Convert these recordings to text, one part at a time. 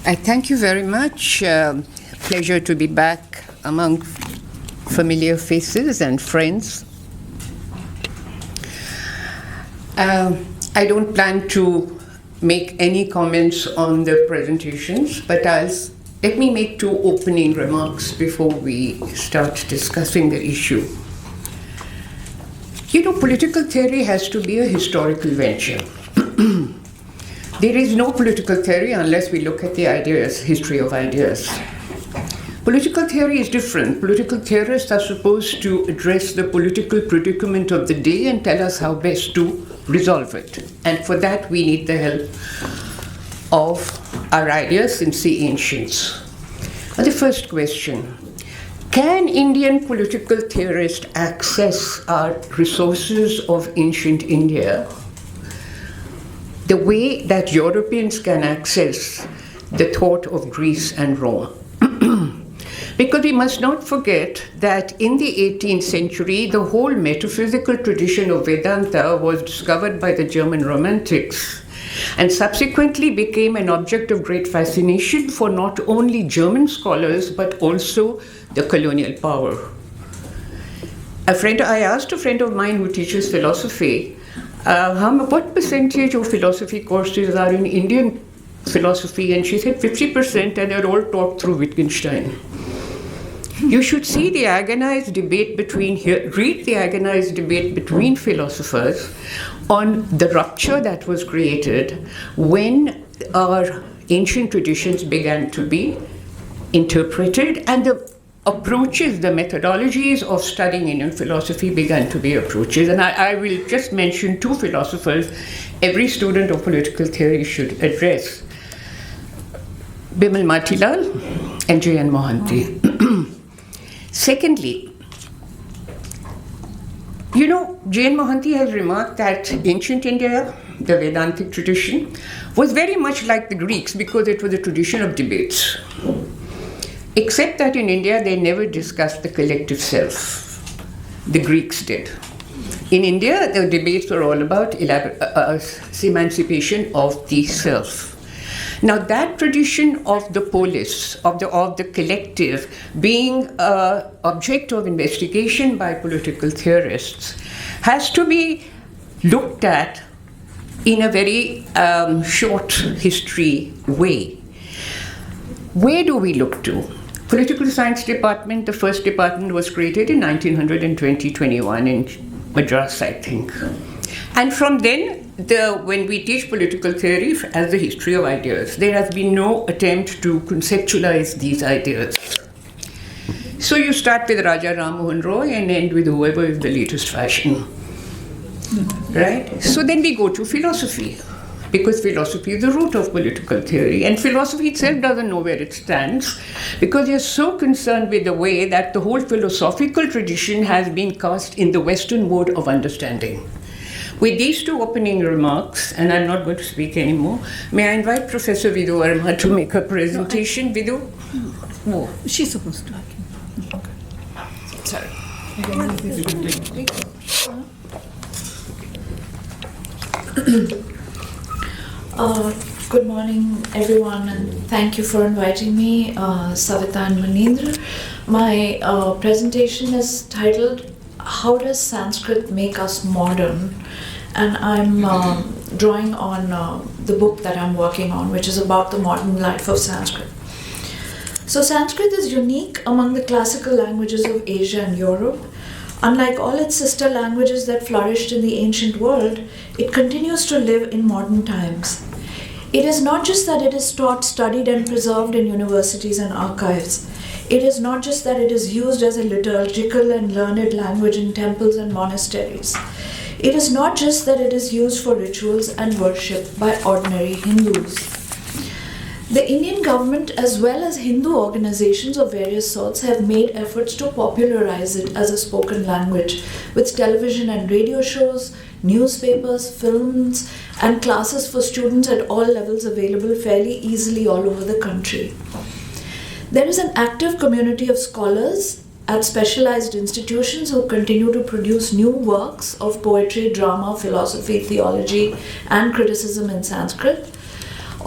I thank you very much. Pleasure to be back among familiar faces and friends. I don't plan to make any comments on the presentations, but let me make two opening remarks before we start discussing the issue. You know, political theory has to be a historical venture. There is no political theory unless we look at the ideas, history of ideas. Political theory is different. Political theorists are supposed to address the political predicament of the day and tell us how best to resolve it. And for that, we need the help of our ideas since the ancients. The first question, can Indian political theorists access our resources of ancient India the way that Europeans can access the thought of Greece and Rome? Because we must not forget that in the 18th century, the whole metaphysical tradition of Vedanta was discovered by the German Romantics and subsequently became an object of great fascination for not only German scholars, but also the colonial power. I asked a friend of mine who teaches philosophy, what percentage of philosophy courses are in Indian philosophy? And she said 50%, and they're all taught through Wittgenstein. You should see the agonized debate read the agonized debate between philosophers on the rupture that was created when our ancient traditions began to be interpreted and the approaches, the methodologies of studying Indian philosophy began to be approaches. And I will just mention two philosophers every student of political theory should address: Bimal Matilal and J.N. Mohanty. Secondly, you know, J.N. Mohanty has remarked that ancient India, the Vedantic tradition, was very much like the Greeks because it was a tradition of debates. Except that in India, they never discussed the collective self. The Greeks did. In India, the debates were all about emancipation of the self. Now, that tradition of the polis, of the collective, being an object of investigation by political theorists, has to be looked at in a very short history way. Where do we look to? Political Science Department, the first department was created in 1920-21 in Madras, I think. And from then, when we teach political theory as the history of ideas, there has been no attempt to conceptualize these ideas. So you start with Raja Ram Mohan Roy and end with whoever is the latest fashion. Right? So then we go to philosophy, because philosophy is the root of political theory. And philosophy itself doesn't know where it stands, because you're so concerned with the way that the whole philosophical tradition has been cast in the Western mode of understanding. With these two opening remarks, and I'm not going to speak anymore, may I invite Professor Vidhu Verma to make a presentation? Vidhu? No, she's supposed to. Okay. Sorry. Good morning, everyone, and thank you for inviting me, Savita and Manindra. My presentation is titled, How Does Sanskrit Make Us Modern? And I'm drawing on the book that I'm working on, which is about the modern life of Sanskrit. So Sanskrit is unique among the classical languages of Asia and Europe. Unlike all its sister languages that flourished in the ancient world, it continues to live in modern times. It is not just that it is taught, studied, and preserved in universities and archives. It is not just that it is used as a liturgical and learned language in temples and monasteries. It is not just that it is used for rituals and worship by ordinary Hindus. The Indian government, as well as Hindu organizations of various sorts, have made efforts to popularize it as a spoken language, with television and radio shows, newspapers, films, and classes for students at all levels available fairly easily all over the country. There is an active community of scholars at specialized institutions who continue to produce new works of poetry, drama, philosophy, theology, and criticism in Sanskrit.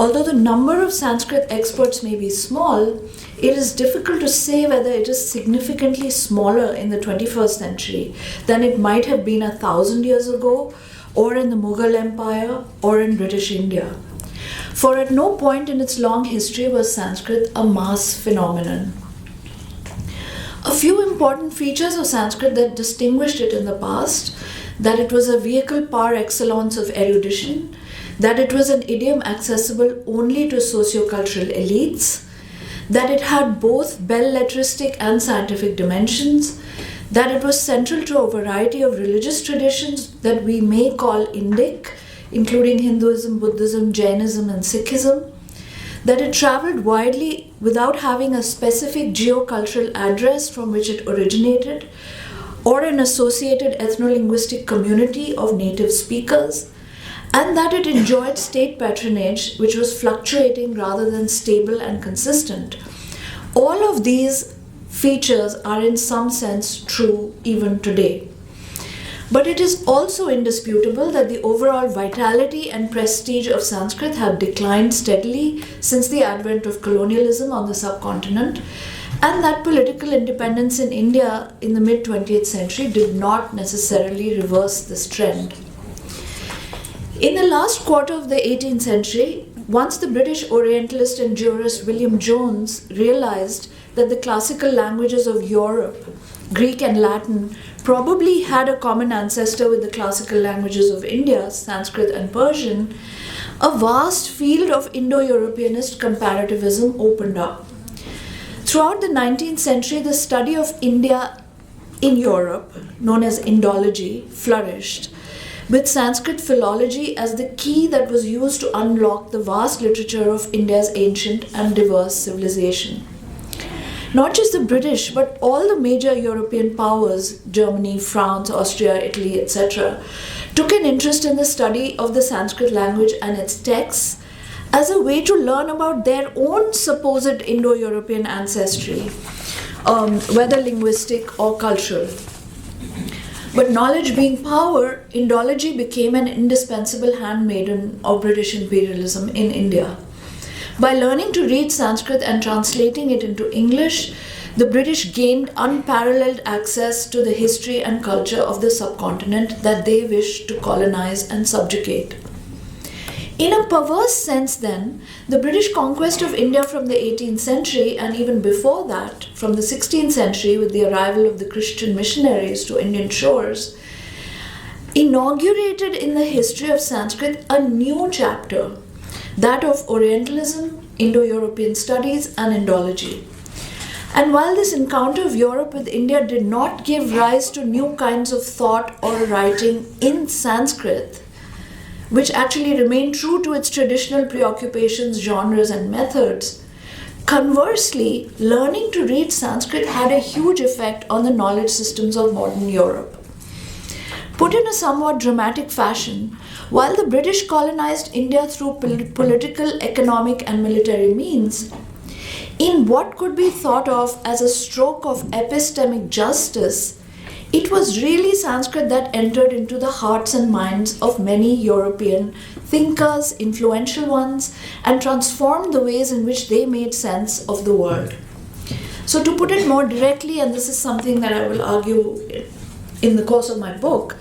Although the number of Sanskrit experts may be small, it is difficult to say whether it is significantly smaller in the 21st century than it might have been 1,000 years ago, or in the Mughal Empire, or in British India. For at no point in its long history was Sanskrit a mass phenomenon. A few important features of Sanskrit that distinguished it in the past: that it was a vehicle par excellence of erudition, that it was an idiom accessible only to sociocultural elites, that it had both bell-letristic and scientific dimensions, that it was central to a variety of religious traditions that we may call Indic, including Hinduism, Buddhism, Jainism, and Sikhism, that it traveled widely without having a specific geocultural address from which it originated, or an associated ethno-linguistic community of native speakers, and that it enjoyed state patronage which was fluctuating rather than stable and consistent. All of these features are in some sense true even today. But it is also indisputable that the overall vitality and prestige of Sanskrit have declined steadily since the advent of colonialism on the subcontinent, and that political independence in India in the mid-20th century did not necessarily reverse this trend. In the last quarter of the 18th century, once the British Orientalist and jurist William Jones realized that the classical languages of Europe, Greek and Latin, probably had a common ancestor with the classical languages of India, Sanskrit and Persian, a vast field of Indo-Europeanist comparativism opened up. Throughout the 19th century, the study of India in Europe, known as Indology, flourished, with Sanskrit philology as the key that was used to unlock the vast literature of India's ancient and diverse civilization. Not just the British, but all the major European powers, Germany, France, Austria, Italy, etc., took an interest in the study of the Sanskrit language and its texts as a way to learn about their own supposed Indo-European ancestry, whether linguistic or cultural. But knowledge being power, Indology became an indispensable handmaiden of British imperialism in India. By learning to read Sanskrit and translating it into English, the British gained unparalleled access to the history and culture of the subcontinent that they wished to colonize and subjugate. In a perverse sense, then, the British conquest of India from the 18th century, and even before that, from the 16th century with the arrival of the Christian missionaries to Indian shores, inaugurated in the history of Sanskrit a new chapter, that of Orientalism, Indo-European studies, and Indology. And while this encounter of Europe with India did not give rise to new kinds of thought or writing in Sanskrit, which actually remained true to its traditional preoccupations, genres, and methods, conversely, learning to read Sanskrit had a huge effect on the knowledge systems of modern Europe. Put in a somewhat dramatic fashion, while the British colonized India through political, economic, and military means, in what could be thought of as a stroke of epistemic justice, it was really Sanskrit that entered into the hearts and minds of many European thinkers, influential ones, and transformed the ways in which they made sense of the world. So to put it more directly, and this is something that I will argue in the course of my book,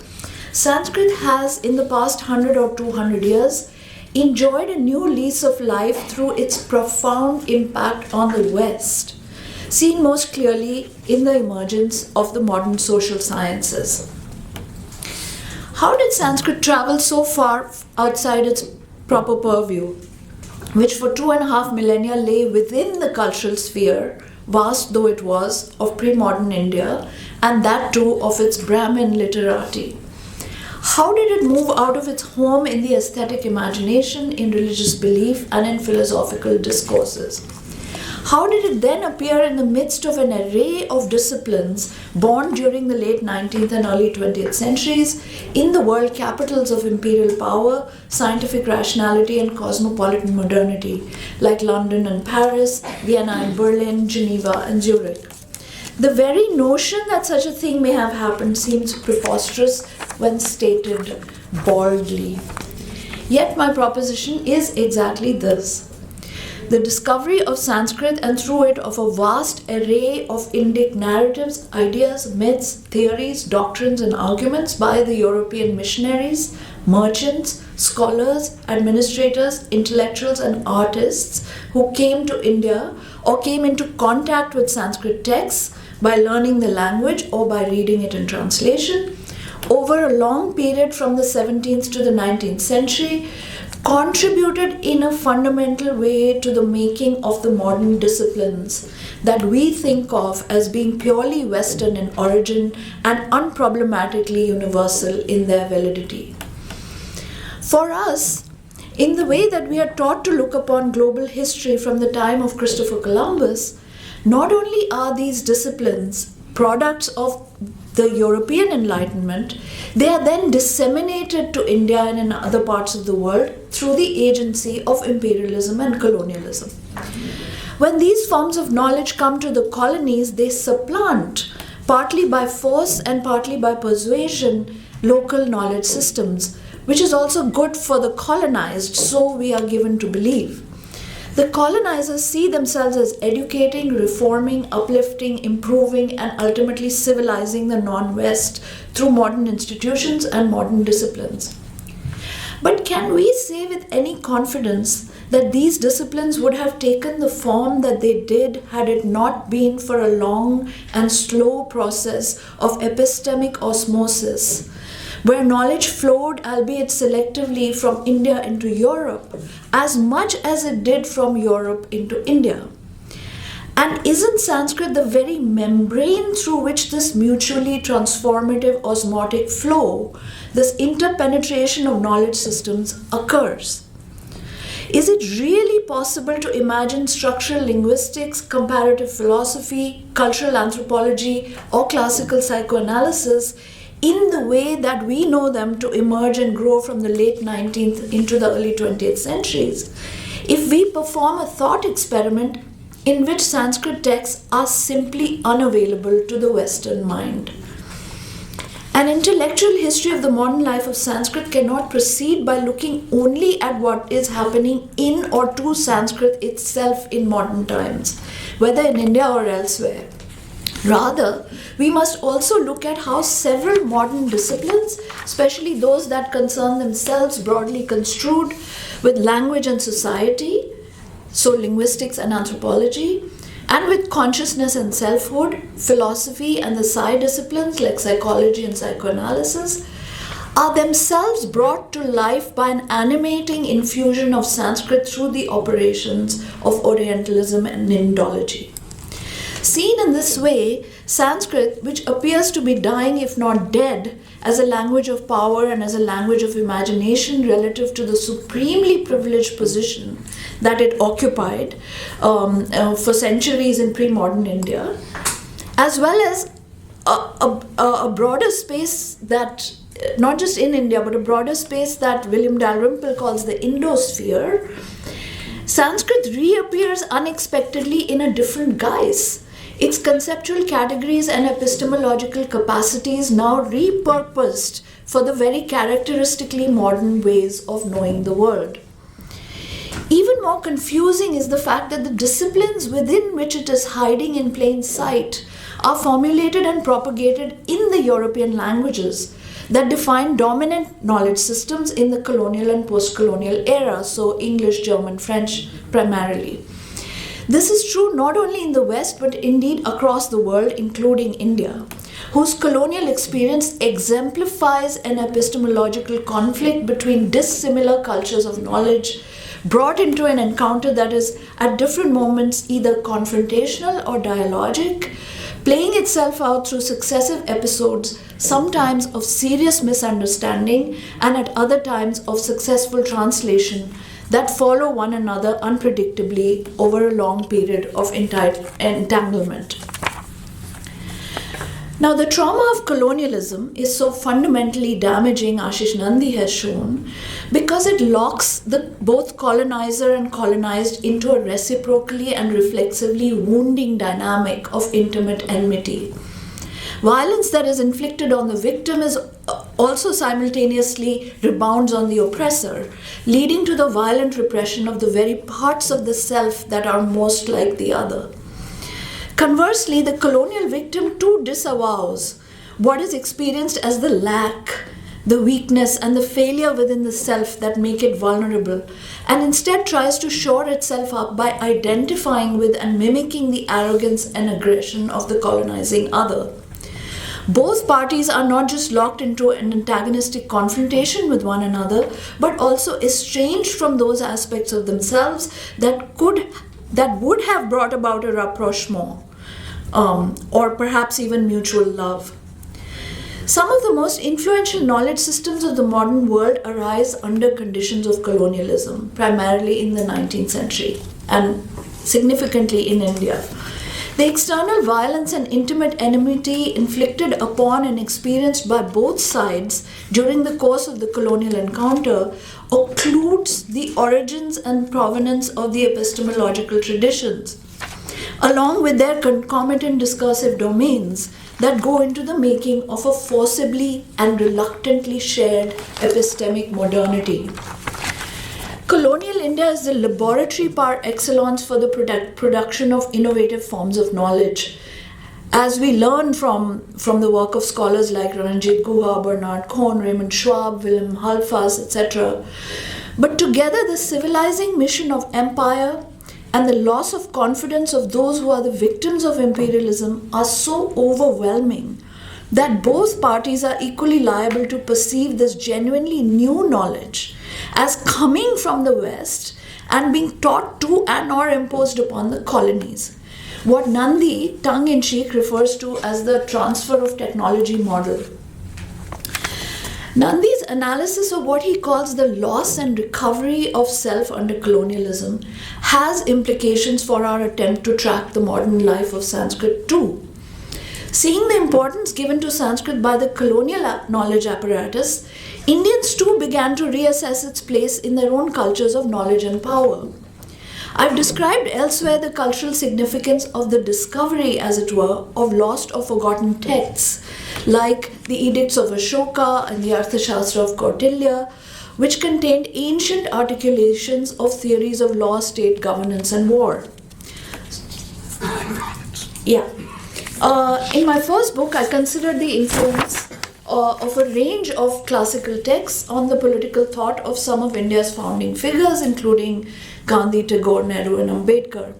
Sanskrit has, in the past 100 or 200 years, enjoyed a new lease of life through its profound impact on the West, seen most clearly in the emergence of the modern social sciences. How did Sanskrit travel so far outside its proper purview, which for 2.5 millennia lay within the cultural sphere, vast though it was, of pre-modern India, and that too of its Brahmin literati? How did it move out of its home in the aesthetic imagination, in religious belief, and in philosophical discourses? How did it then appear in the midst of an array of disciplines born during the late 19th and early 20th centuries in the world capitals of imperial power, scientific rationality, and cosmopolitan modernity, like London and Paris, Vienna and Berlin, Geneva and Zurich? The very notion that such a thing may have happened seems preposterous when stated baldly. Yet my proposition is exactly this. The discovery of Sanskrit and through it of a vast array of Indic narratives, ideas, myths, theories, doctrines and arguments by the European missionaries, merchants, scholars, administrators, intellectuals and artists who came to India or came into contact with Sanskrit texts by learning the language or by reading it in translation over a long period from the 17th to the 19th century contributed in a fundamental way to the making of the modern disciplines that we think of as being purely Western in origin and unproblematically universal in their validity. For us, in the way that we are taught to look upon global history from the time of Christopher Columbus, not only are these disciplines products of the European Enlightenment, they are then disseminated to India and in other parts of the world through the agency of imperialism and colonialism. When these forms of knowledge come to the colonies, they supplant, partly by force and partly by persuasion, local knowledge systems, which is also good for the colonized, so we are given to believe. The colonizers see themselves as educating, reforming, uplifting, improving, and ultimately civilizing the non-West through modern institutions and modern disciplines. But can we say with any confidence that these disciplines would have taken the form that they did had it not been for a long and slow process of epistemic osmosis, where knowledge flowed, albeit selectively, from India into Europe, as much as it did from Europe into India? And isn't Sanskrit the very membrane through which this mutually transformative osmotic flow, this interpenetration of knowledge systems occurs? Is it really possible to imagine structural linguistics, comparative philosophy, cultural anthropology, or classical psychoanalysis in the way that we know them to emerge and grow from the late 19th into the early 20th centuries, if we perform a thought experiment in which Sanskrit texts are simply unavailable to the Western mind? An intellectual history of the modern life of Sanskrit cannot proceed by looking only at what is happening in or to Sanskrit itself in modern times, whether in India or elsewhere. Rather, we must also look at how several modern disciplines, especially those that concern themselves broadly construed with language and society, so linguistics and anthropology, and with consciousness and selfhood, philosophy and the psi disciplines like psychology and psychoanalysis, are themselves brought to life by an animating infusion of Sanskrit through the operations of Orientalism and Indology. Seen in this way, Sanskrit, which appears to be dying if not dead, as a language of power and as a language of imagination relative to the supremely privileged position that it occupied for centuries in pre-modern India, as well as a broader space that, not just in India, but a broader space that William Dalrymple calls the Indosphere, Sanskrit reappears unexpectedly in a different guise. Its conceptual categories and epistemological capacities now repurposed for the very characteristically modern ways of knowing the world. Even more confusing is the fact that the disciplines within which it is hiding in plain sight are formulated and propagated in the European languages that define dominant knowledge systems in the colonial and post-colonial era, so English, German, French primarily. This is true not only in the West, but indeed across the world, including India, whose colonial experience exemplifies an epistemological conflict between dissimilar cultures of knowledge brought into an encounter that is at different moments either confrontational or dialogic, playing itself out through successive episodes, sometimes of serious misunderstanding and at other times of successful translation, that follow one another unpredictably over a long period of entanglement. Now, the trauma of colonialism is so fundamentally damaging, Ashish Nandi has shown, because it locks both colonizer and colonized into a reciprocally and reflexively wounding dynamic of intimate enmity. Violence that is inflicted on the victim is also simultaneously rebounds on the oppressor, leading to the violent repression of the very parts of the self that are most like the other. Conversely, the colonial victim too disavows what is experienced as the lack, the weakness, and the failure within the self that make it vulnerable, and instead tries to shore itself up by identifying with and mimicking the arrogance and aggression of the colonizing other. Both parties are not just locked into an antagonistic confrontation with one another, but also estranged from those aspects of themselves that would have brought about a rapprochement, or perhaps even mutual love. Some of the most influential knowledge systems of the modern world arise under conditions of colonialism, primarily in the 19th century and significantly in India. The external violence and intimate enmity inflicted upon and experienced by both sides during the course of the colonial encounter occludes the origins and provenance of the epistemological traditions, along with their concomitant discursive domains that go into the making of a forcibly and reluctantly shared epistemic modernity. Colonial India is the laboratory par excellence for the production of innovative forms of knowledge. As we learn from the work of scholars like Ranjit Guha, Bernard Cohn, Raymond Schwab, Wilhelm Halfas, etc. But together, the civilizing mission of empire and the loss of confidence of those who are the victims of imperialism are so overwhelming that both parties are equally liable to perceive this genuinely new knowledge as coming from the West and being taught to and or imposed upon the colonies. What Nandi, tongue-in-cheek, refers to as the transfer of technology model. Nandi's analysis of what he calls the loss and recovery of self under colonialism has implications for our attempt to track the modern life of Sanskrit too. Seeing the importance given to Sanskrit by the colonial knowledge apparatus, Indians too began to reassess its place in their own cultures of knowledge and power. I've described elsewhere the cultural significance of the discovery, as it were, of lost or forgotten texts, like the Edicts of Ashoka and the Arthashastra of Kautilya, which contained ancient articulations of theories of law, state, governance, and war. Yeah. In my first book, I considered the influence of a range of classical texts on the political thought of some of India's founding figures, including Gandhi, Tagore, Nehru, and Ambedkar.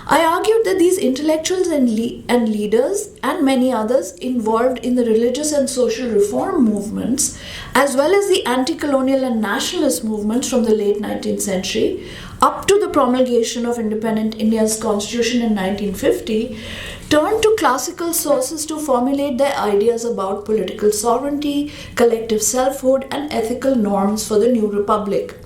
I argued that these intellectuals and leaders and many others involved in the religious and social reform movements, as well as the anti-colonial and nationalist movements from the late 19th century up to the promulgation of independent India's constitution in 1950, turned to classical sources to formulate their ideas about political sovereignty, collective selfhood, and ethical norms for the new republic.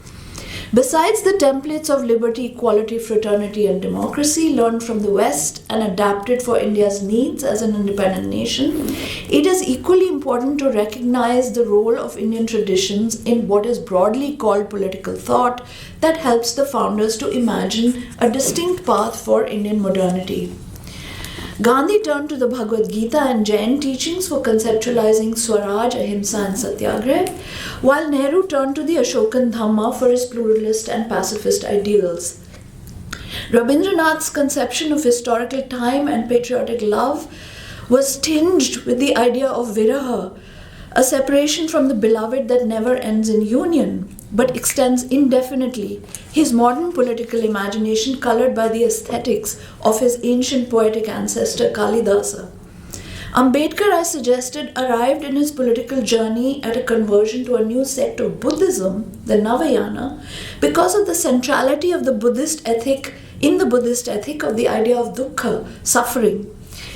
Besides the templates of liberty, equality, fraternity, and democracy learned from the West and adapted for India's needs as an independent nation, it is equally important to recognize the role of Indian traditions in what is broadly called political thought that helps the founders to imagine a distinct path for Indian modernity. Gandhi turned to the Bhagavad Gita and Jain teachings for conceptualizing Swaraj, Ahimsa, and Satyagrah, while Nehru turned to the Ashokan Dhamma for his pluralist and pacifist ideals. Rabindranath's conception of historical time and patriotic love was tinged with the idea of viraha, a separation from the beloved that never ends in union, but extends indefinitely, his modern political imagination colored by the aesthetics of his ancient poetic ancestor Kalidasa. Ambedkar, I suggested, arrived in his political journey at a conversion to a new sect of Buddhism, the Navayana, because of the centrality of the Buddhist ethic of the idea of dukkha, suffering.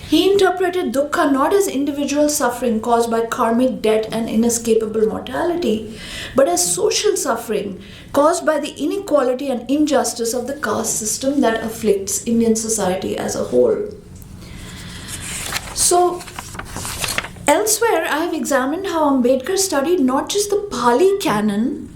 He interpreted dukkha not as individual suffering caused by karmic debt and inescapable mortality, but as social suffering caused by the inequality and injustice of the caste system that afflicts Indian society as a whole. So, elsewhere, I have examined how Ambedkar studied not just the Pali canon,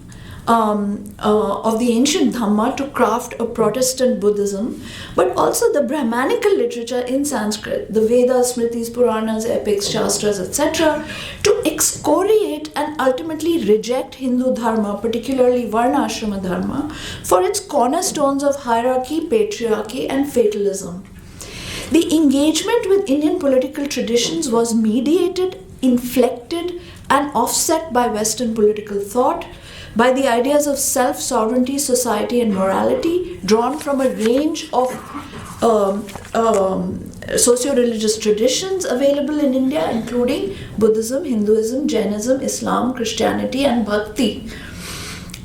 of the ancient Dhamma to craft a Protestant Buddhism, but also the Brahmanical literature in Sanskrit, the Vedas, Smritis, Puranas, epics, Shastras, etc., to excoriate and ultimately reject Hindu Dharma, particularly Varnashrama Dharma, for its cornerstones of hierarchy, patriarchy, and fatalism. The engagement with Indian political traditions was mediated, inflected, and offset by Western political thought, by the ideas of self-sovereignty, society, and morality drawn from a range of socio-religious traditions available in India, including Buddhism, Hinduism, Jainism, Islam, Christianity, and Bhakti,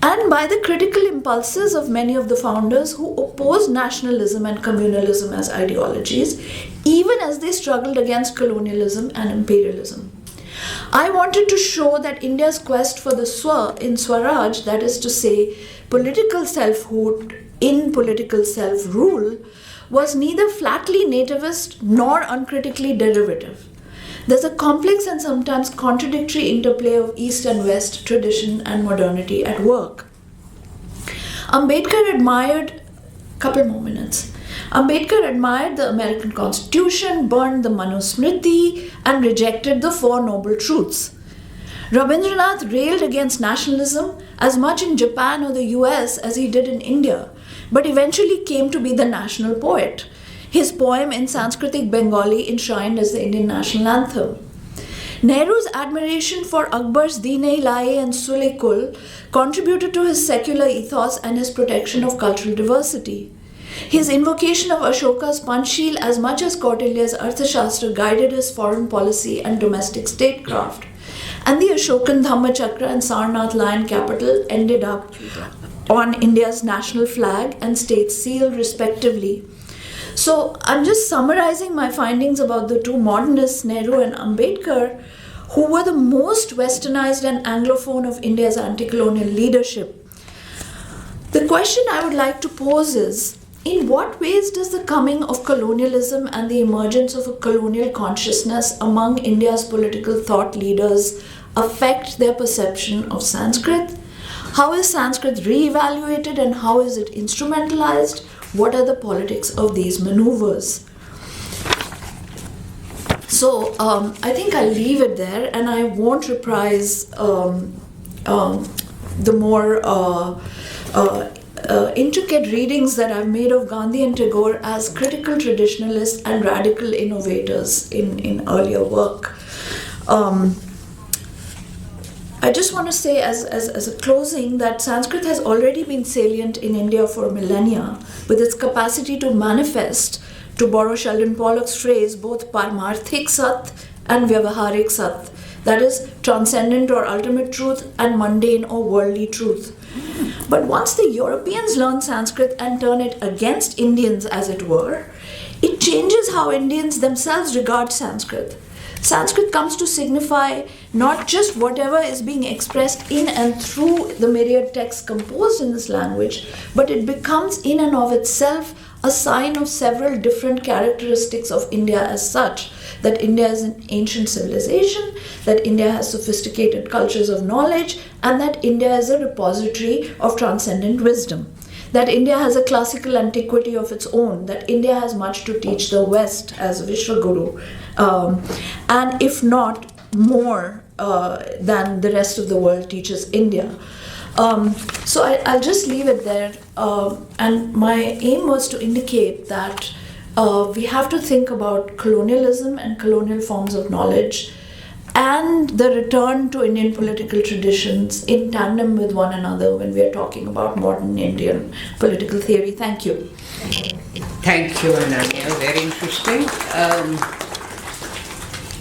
and by the critical impulses of many of the founders who opposed nationalism and communalism as ideologies, even as they struggled against colonialism and imperialism. I wanted to show that India's quest for the Swa in Swaraj, that is to say, political selfhood in political self-rule, was neither flatly nativist nor uncritically derivative. There's a complex and sometimes contradictory interplay of East and West, tradition and modernity at work. Ambedkar admired the American Constitution, burned the Manusmriti, and rejected the Four Noble Truths. Rabindranath railed against nationalism as much in Japan or the US as he did in India, but eventually came to be the national poet. His poem in Sanskritic Bengali enshrined as the Indian national anthem. Nehru's admiration for Akbar's Deen-e-Ilahi and Sule-Kul contributed to his secular ethos and his protection of cultural diversity. His invocation of Ashoka's Panchsheel as much as Kautilya's Arthashastra guided his foreign policy and domestic statecraft. And the Ashokan Dhammachakra and Sarnath Lion capital ended up on India's national flag and state seal respectively. So I'm just summarizing my findings about the two modernists, Nehru and Ambedkar, who were the most westernized and anglophone of India's anti-colonial leadership. The question I would like to pose is, in what ways does the coming of colonialism and the emergence of a colonial consciousness among India's political thought leaders affect their perception of Sanskrit? How is Sanskrit re-evaluated and how is it instrumentalized? What are the politics of these maneuvers? So I think I'll leave it there and I won't reprise the more intricate readings that I've made of Gandhi and Tagore as critical traditionalists and radical innovators in earlier work. I just want to say as a closing that Sanskrit has already been salient in India for millennia with its capacity to manifest, to borrow Sheldon Pollock's phrase, both Parmarthik Sat and Vyavaharik Sat, that is, transcendent or ultimate truth and mundane or worldly truth. But once the Europeans learn Sanskrit and turn it against Indians, as it were, it changes how Indians themselves regard Sanskrit. Sanskrit comes to signify not just whatever is being expressed in and through the myriad texts composed in this language, but it becomes in and of itself a sign of several different characteristics of India as such. That India is an ancient civilization, that India has sophisticated cultures of knowledge, and that India is a repository of transcendent wisdom. That India has a classical antiquity of its own, that India has much to teach the West as Vishwaguru, and if not more than the rest of the world teaches India. So I'll just leave it there, and my aim was to indicate that we have to think about colonialism and colonial forms of knowledge and the return to Indian political traditions in tandem with one another when we are talking about modern Indian political theory. Thank you. Thank you, Ananya. Very interesting.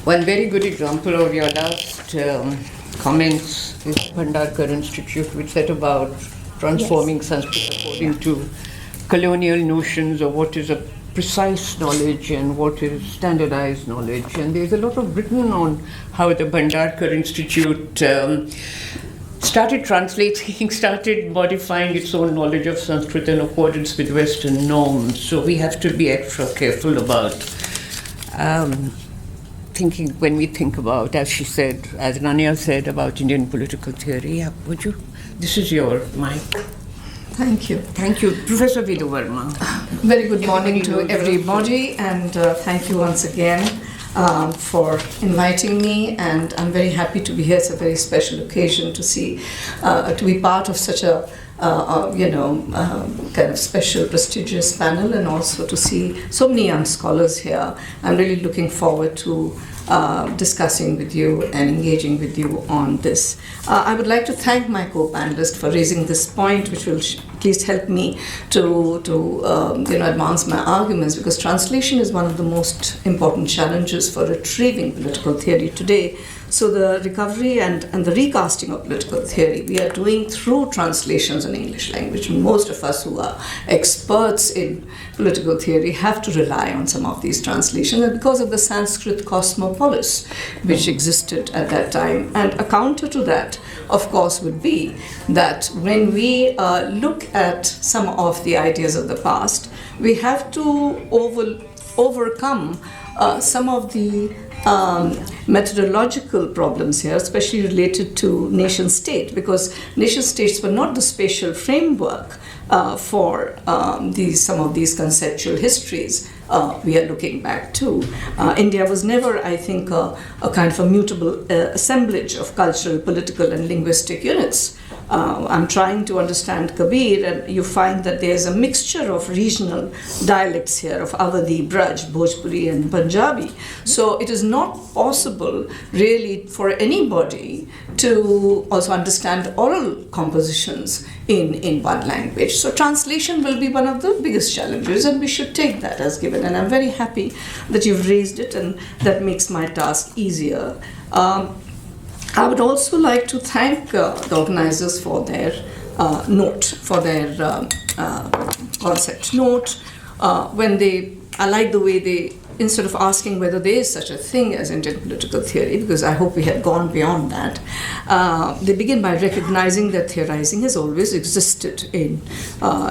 One very good example of your last comments is Bhandarkar Institute, which set about transforming Sanskrit according to colonial notions of what is a precise knowledge and what is standardized knowledge. And there's a lot of written on how the Bhandarkar Institute started translating, started modifying its own knowledge of Sanskrit in accordance with Western norms. So we have to be extra careful about thinking when we think about, as she said, as Rania said, about Indian political theory. Would you? This is your mic. Thank you. Thank you, Professor Vidu Verma. Very good morning to everybody, and thank you once again for inviting me. And I'm very happy to be here. It's a very special occasion to be part of such a kind of special, prestigious panel, and also to see so many young scholars here. I'm really looking forward to discussing with you and engaging with you on this. I would like to thank my co-panelist for raising this point, which will at least help me to advance my arguments, because translation is one of the most important challenges for retrieving political theory today. So the recovery and the recasting of political theory we are doing through translations in English language. Most of us who are experts in political theory have to rely on some of these translations, and because of the Sanskrit cosmopolis which existed at that time. And a counter to that, of course, would be that when we look at some of the ideas of the past, we have to overcome some of the methodological problems here, especially related to nation state, because nation states were not the spatial framework for some of these conceptual histories we are looking back to. India was never, I think, a kind of a mutable assemblage of cultural, political, and linguistic units. I'm trying to understand Kabir, and you find that there's a mixture of regional dialects here of Awadhi, Braj, Bhojpuri, and Punjabi. So it is not possible really for anybody to also understand oral compositions in one language. So translation will be one of the biggest challenges, and we should take that as given. And I'm very happy that you've raised it, and that makes my task easier. I would also like to thank the organizers for their note, for their concept note. I like the way they, instead of asking whether there is such a thing as Indian political theory, because I hope we have gone beyond that, they begin by recognizing that theorizing has always existed in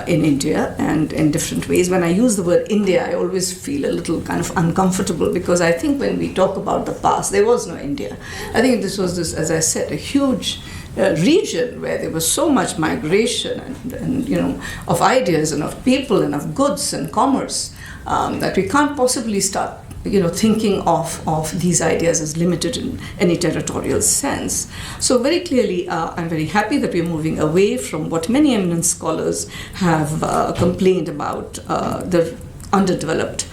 India and in different ways. When I use the word India, I always feel a little kind of uncomfortable, because I think when we talk about the past, there was no India. I think this was, as I said, a huge region where there was so much migration and of ideas and of people and of goods and commerce, that we can't possibly start thinking of these ideas as limited in any territorial sense. So very clearly, I'm very happy that we're moving away from what many eminent scholars have complained about, the underdeveloped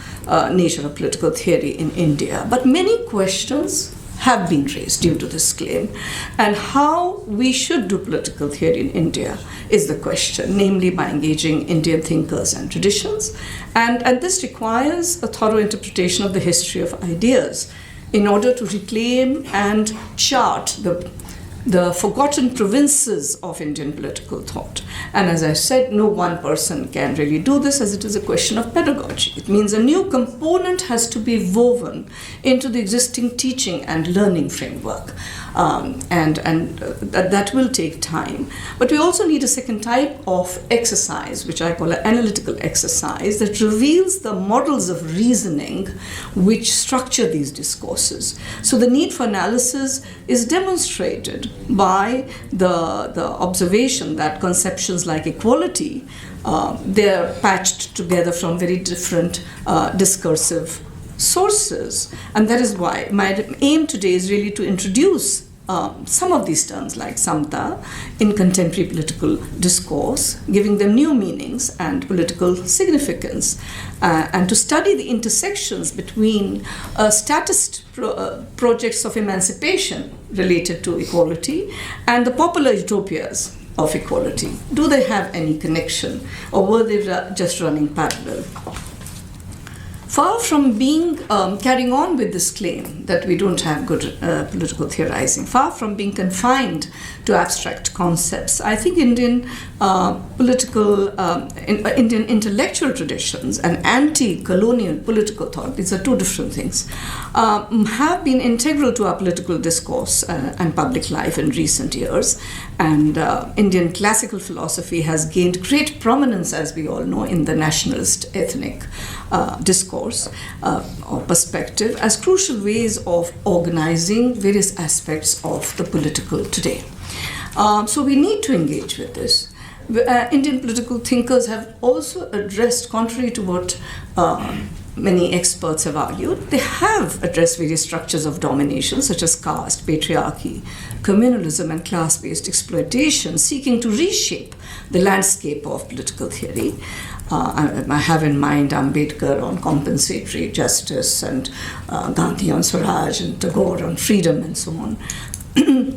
nature of political theory in India. But many questions have been raised due to this claim, and how we should do political theory in India is the question, namely by engaging Indian thinkers and traditions, and this requires a thorough interpretation of the history of ideas in order to reclaim and chart the forgotten provinces of Indian political thought. And as I said, no one person can really do this, as it is a question of pedagogy. It means a new component has to be woven into the existing teaching and learning framework. And that will take time. But we also need a second type of exercise, which I call an analytical exercise, that reveals the models of reasoning which structure these discourses. So the need for analysis is demonstrated by the observation that conceptions like equality, they're patched together from very different discursive sources. And that is why my aim today is really to introduce some of these terms like samta in contemporary political discourse, giving them new meanings and political significance, and to study the intersections between statist projects of emancipation related to equality and the popular utopias of equality. Do they have any connection, or were they just running parallel? Far from carrying on with this claim that we don't have good political theorizing, far from being confined to abstract concepts, I think Indian Indian intellectual traditions and anti-colonial political thought, these are two different things, have been integral to our political discourse and public life in recent years. And Indian classical philosophy has gained great prominence, as we all know, in the nationalist ethnic discourse. discourse or perspective as crucial ways of organizing various aspects of the political today. So we need to engage with this. Indian political thinkers have also addressed, contrary to what many experts have argued, they have addressed various structures of domination such as caste, patriarchy, communalism, and class-based exploitation, seeking to reshape the landscape of political theory. I have in mind Ambedkar on compensatory justice and Gandhi on Swaraj and Tagore on freedom and so on.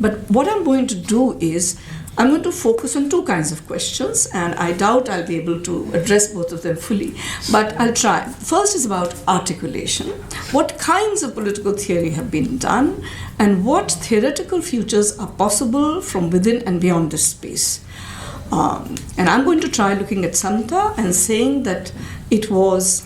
But what I'm going to do is I'm going to focus on two kinds of questions, and I doubt I'll be able to address both of them fully, but I'll try. First is about articulation. What kinds of political theory have been done, and what theoretical futures are possible from within and beyond this space? And I'm going to try looking at Samta and saying that it was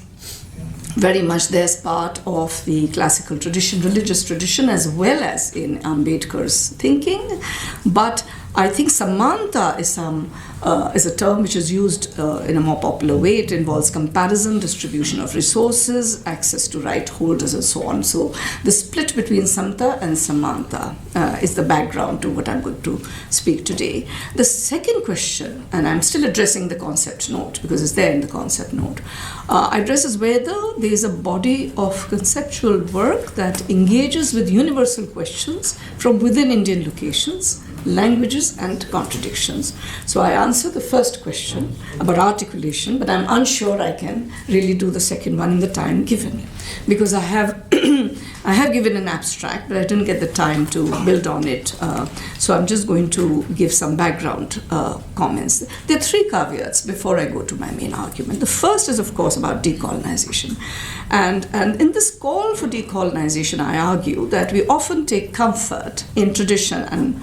very much there as part of the classical tradition, religious tradition, as well as in Ambedkar's thinking. But I think Samanta is a term which is used in a more popular way. It involves comparison, distribution of resources, access to right holders, and so on. So the split between Samta and Samanta is the background to what I'm going to speak today. The second question, and I'm still addressing the concept note because it's there in the concept note, addresses whether there is a body of conceptual work that engages with universal questions from within Indian locations, languages, and contradictions. So I answer the first question about articulation, but I'm unsure I can really do the second one in the time given, because I have I have given an abstract, but I didn't get the time to build on it. So I'm just going to give some background comments. There are three caveats before I go to my main argument. The first is, of course, about decolonization. And in this call for decolonization, I argue that we often take comfort in tradition and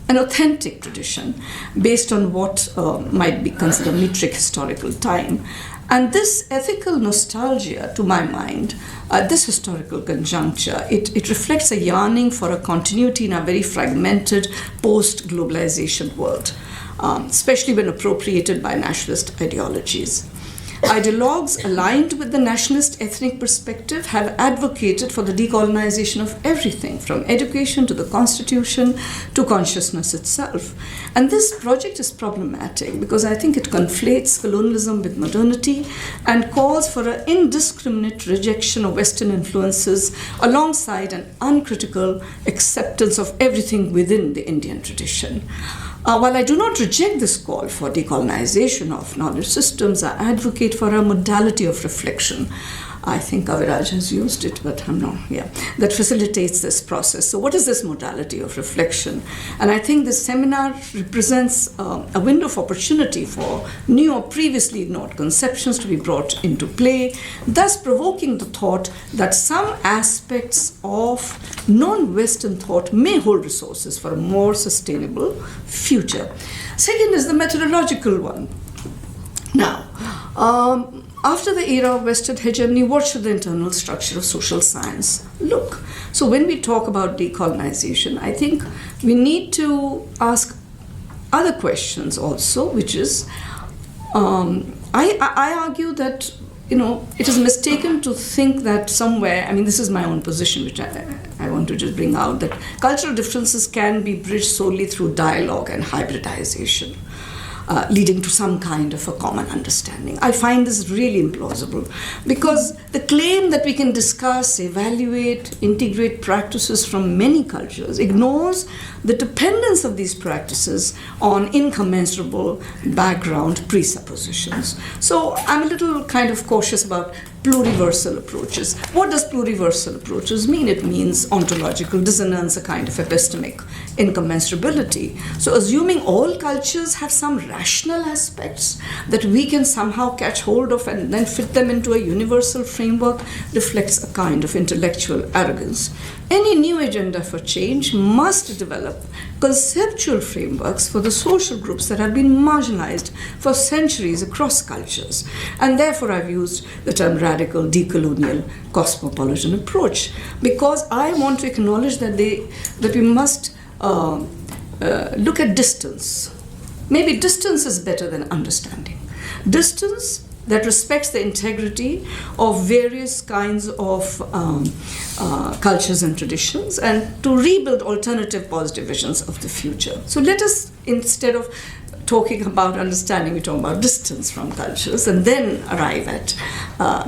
an authentic tradition based on what might be considered metric historical time. And this ethical nostalgia, to my mind, this historical conjuncture, it reflects a yearning for a continuity in a very fragmented post-globalization world, especially when appropriated by nationalist ideologies. Ideologues aligned with the nationalist ethnic perspective have advocated for the decolonization of everything from education to the constitution to consciousness itself. And this project is problematic because I think it conflates colonialism with modernity and calls for an indiscriminate rejection of Western influences alongside an uncritical acceptance of everything within the Indian tradition. While I do not reject this call for decolonization of knowledge systems, I advocate for a modality of reflection. I think Kaviraj has used it, but I'm not, that facilitates this process. So what is this modality of reflection? And I think this seminar represents a window of opportunity for new or previously ignored conceptions to be brought into play, thus provoking the thought that some aspects of non-Western thought may hold resources for a more sustainable future. Second is the methodological one. Now, after the era of Western hegemony, what should the internal structure of social science look? So when we talk about decolonization, I think we need to ask other questions also, which is, I argue that, it is mistaken to think that somewhere, this is my own position, which I want to just bring out, that cultural differences can be bridged solely through dialogue and hybridization. Leading to some kind of a common understanding. I find this really implausible because the claim that we can discuss, evaluate, integrate practices from many cultures ignores the dependence of these practices on incommensurable background presuppositions. So I'm a little kind of cautious about pluriversal approaches. What does pluriversal approaches mean? It means ontological dissonance, a kind of epistemic incommensurability. So assuming all cultures have some rational aspects that we can somehow catch hold of and then fit them into a universal framework reflects a kind of intellectual arrogance. Any new agenda for change must develop conceptual frameworks for the social groups that have been marginalized for centuries across cultures. And therefore I've used the term radical decolonial cosmopolitan approach because I want to acknowledge that we must look at distance. Maybe distance is better than understanding. Distance that respects the integrity of various kinds of cultures and traditions, and to rebuild alternative positive visions of the future. So let us, instead of talking about understanding, we talk about distance from cultures, and then arrive at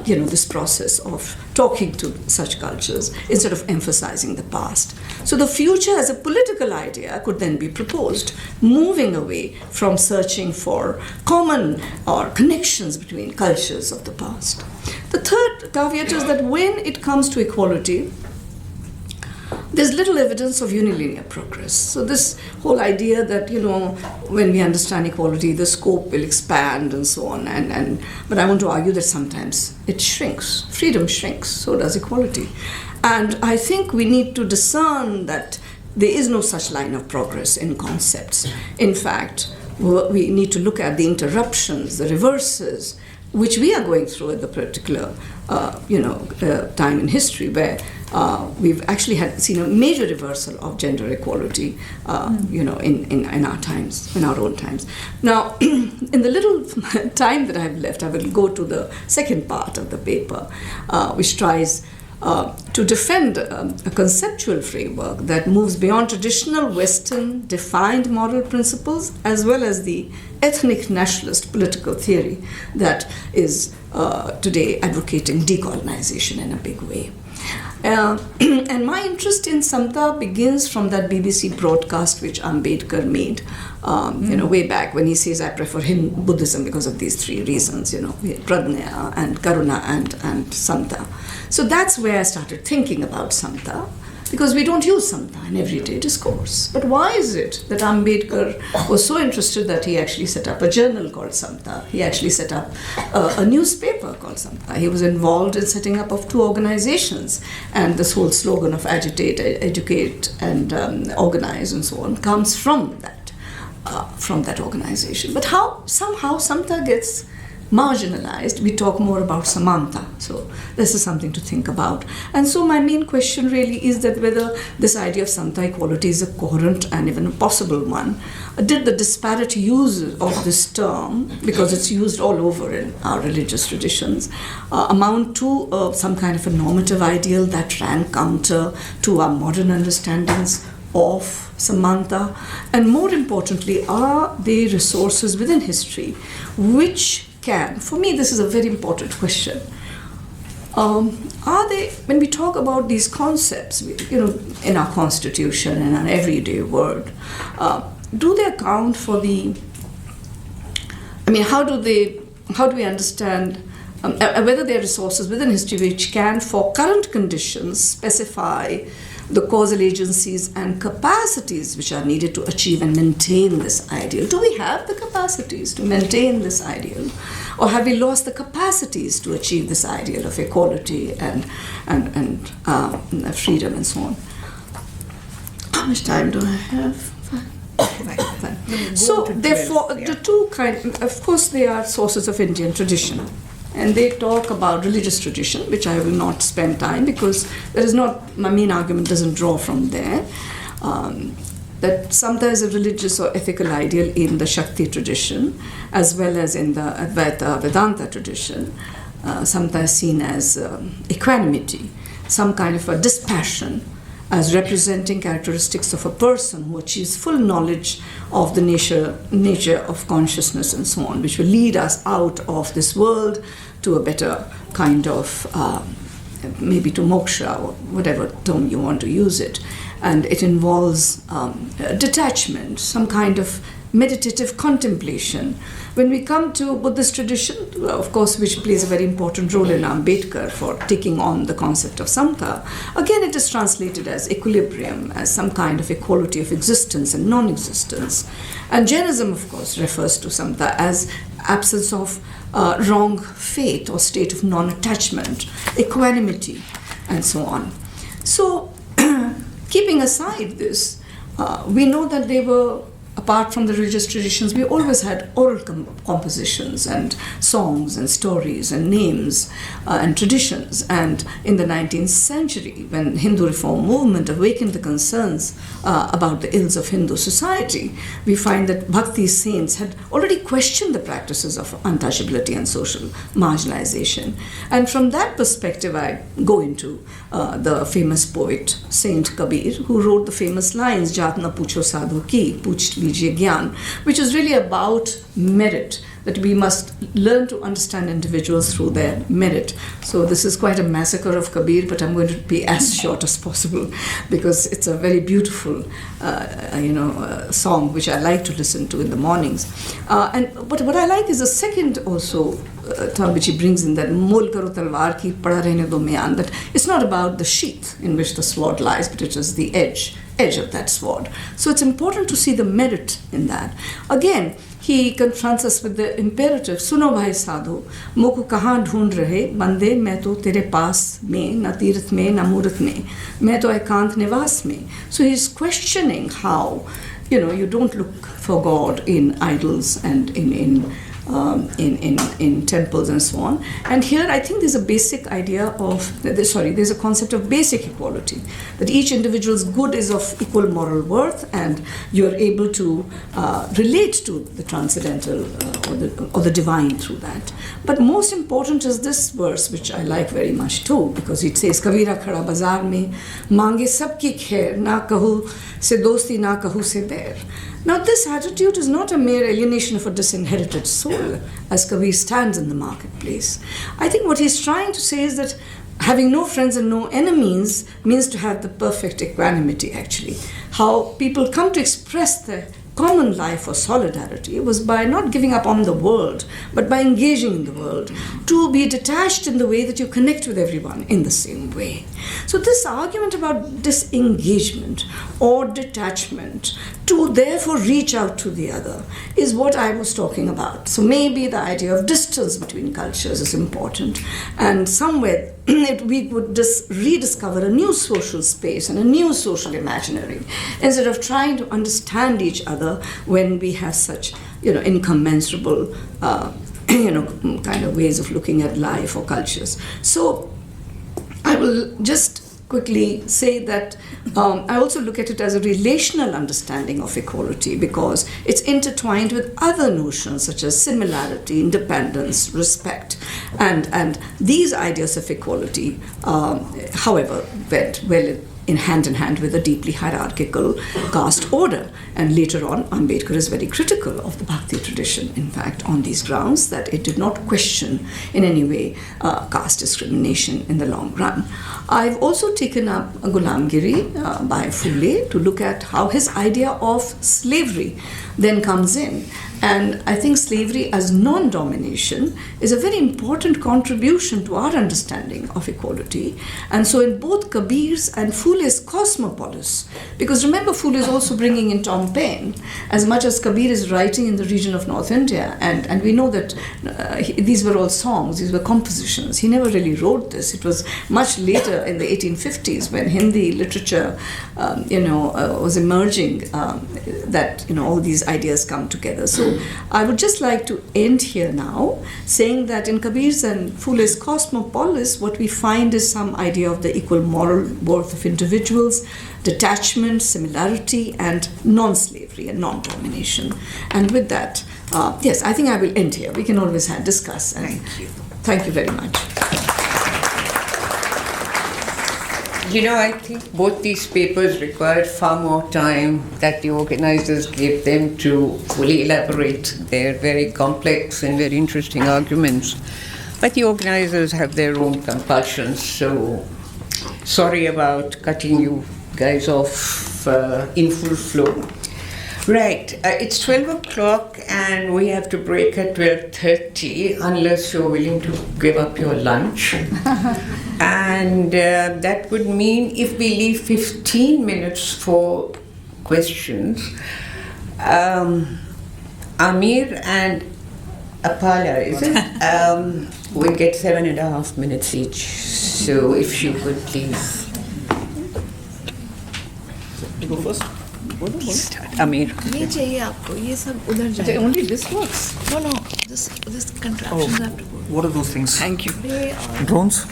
this process of talking to such cultures instead of emphasizing the past. So the future as a political idea could then be proposed, moving away from searching for common or connections between cultures of the past. The third caveat is that when it comes to equality, there's little evidence of unilinear progress. So this whole idea that, when we understand equality, the scope will expand and so on. But I want to argue that sometimes it shrinks. Freedom shrinks, so does equality. And I think we need to discern that there is no such line of progress in concepts. In fact, we need to look at the interruptions, the reverses, which we are going through at the particular time in history, where we've actually seen a major reversal of gender equality, in our times, in our own times. Now, in the little time that I have left, I will go to the second part of the paper, which tries to defend a conceptual framework that moves beyond traditional Western defined moral principles, as well as the ethnic nationalist political theory that is today advocating decolonization in a big way. And my interest in Samta begins from that BBC broadcast which Ambedkar made, way back, when he says, I prefer Buddhism because of these three reasons, Pradnya and Karuna and Samta. So that's where I started thinking about Samta, because we don't use Samta in everyday discourse. But why is it that Ambedkar was so interested that he actually set up a journal called Samta? He actually set up a newspaper called Samta. He was involved in setting up of 2 organizations. And this whole slogan of agitate, educate, and organize and so on comes from that organization. But how somehow Samta gets marginalized, we talk more about Samanta. So this is something to think about. And so my main question really is that whether this idea of Samta equality is a coherent and even a possible one. Did the disparate use of this term, because it's used all over in our religious traditions, amount to some kind of a normative ideal that ran counter to our modern understandings of Samanta? And more importantly, are there resources within history which can, for me this is a very important question, are they, when we talk about these concepts, in our constitution and our everyday world, do they account for how do we understand whether there are resources within history which can, for current conditions, specify the causal agencies and capacities which are needed to achieve and maintain this ideal? Do we have the capacities to maintain this ideal? Or have we lost the capacities to achieve this ideal of equality and freedom and so on? How much time do I have? Fine. So therefore, the two of course, they are sources of Indian tradition. And they talk about religious tradition, which I will not spend time, because my main argument doesn't draw from there. That Samta is a religious or ethical ideal in the Shakti tradition, as well as in the Advaita Vedanta tradition. Samta is seen as equanimity, some kind of a dispassion, as representing characteristics of a person who achieves full knowledge of the nature of consciousness and so on, which will lead us out of this world to a better kind of, maybe to moksha, or whatever term you want to use it. And it involves detachment, some kind of meditative contemplation. When we come to Buddhist tradition, of course, which plays a very important role in Ambedkar for taking on the concept of Samta, again it is translated as equilibrium, as some kind of equality of existence and non-existence. And Jainism, of course, refers to Samta as absence of wrong fate or state of non-attachment, equanimity, and so on. So, keeping aside this, we know that there were apart from the religious traditions, we always had oral compositions and songs and stories and names and traditions. And in the 19th century, when Hindu reform movement awakened the concerns about the ills of Hindu society, we find that Bhakti saints had already questioned the practices of untouchability and social marginalization. And from that perspective, I go into the famous poet Saint Kabir, who wrote the famous lines, Jaat na pucho sadhu ki, puch lijiye gyan, which is really about merit, that we must learn to understand individuals through their merit. So this is quite a massacre of Kabir, but I'm going to be as short as possible because it's a very beautiful, song which I like to listen to in the mornings. But what I like is the second also term which he brings in, that mol karo talwar ki pada rehne do meyan, that it's not about the sheath in which the sword lies, but it is the edge of that sword. So it's important to see the merit in that. Again, he confronts us with the imperative, suno bhai sadhu, moko kahan dhoond rahe, bande main to tere paas mein, na tirth mein, na murath mein, main to ekant nivas mein. So he's questioning how, you don't look for God in idols and in temples and so on. And here I think there's a basic idea of, there's a concept of basic equality, that each individual's good is of equal moral worth and you're able to relate to the transcendental or the divine through that. But most important is this verse, which I like very much too, because it says, Kavira khada bazaar mein, mange sabki khair, na kahu se dosti, na kahu se bair. Now, this attitude is not a mere alienation of a disinherited soul, as Kabir stands in the marketplace. I think what he's trying to say is that having no friends and no enemies means to have the perfect equanimity, actually. How people come to express their common life or solidarity was by not giving up on the world, but by engaging in the world, to be detached in the way that you connect with everyone in the same way. So this argument about disengagement or detachment to therefore reach out to the other is what I was talking about. So maybe the idea of distance between cultures is important, and somewhere we would just rediscover a new social space and a new social imaginary instead of trying to understand each other when we have such incommensurable kind of ways of looking at life or cultures. So I will just quickly say that I also look at it as a relational understanding of equality, because it's intertwined with other notions such as similarity, independence, respect, and these ideas of equality, however, went well in hand with a deeply hierarchical caste order. And later on, Ambedkar is very critical of the Bhakti tradition, in fact, on these grounds that it did not question in any way caste discrimination in the long run. I've also taken up Ghulamgiri by Phule to look at how his idea of slavery then comes in. And I think slavery as non-domination is a very important contribution to our understanding of equality. And so in both Kabir's and Phule's Cosmopolis, because remember, Phule is also bringing in Tom Paine, as much as Kabir is writing in the region of North India, and we know that these were all songs, these were compositions. He never really wrote this. It was much later in the 1850s when Hindi literature was emerging that all these ideas come together. So I would just like to end here now saying that in Kabir's and Phule's Cosmopolis, what we find is some idea of the equal moral worth of individuals, detachment, similarity, and non-slavery and non-domination. And with that, yes, I think I will end here. We can always discuss. And Thank you. Thank you very much. I think both these papers required far more time that the organizers gave them to fully elaborate their very complex and very interesting arguments. But the organizers have their own compulsions, so sorry about cutting you guys off in full flow. Right, it's 12 o'clock and we have to break at 12:30 unless you're willing to give up your lunch. And that would mean if we leave 15 minutes for questions, Amir and Apala, is it? We get 7.5 minutes each. So if you could please. You go first. Amir. ये चाहिए आपको, ये सब उधर जाए. Only this works. No, this contraptions have to go. What are those things? Thank you. They are Drones?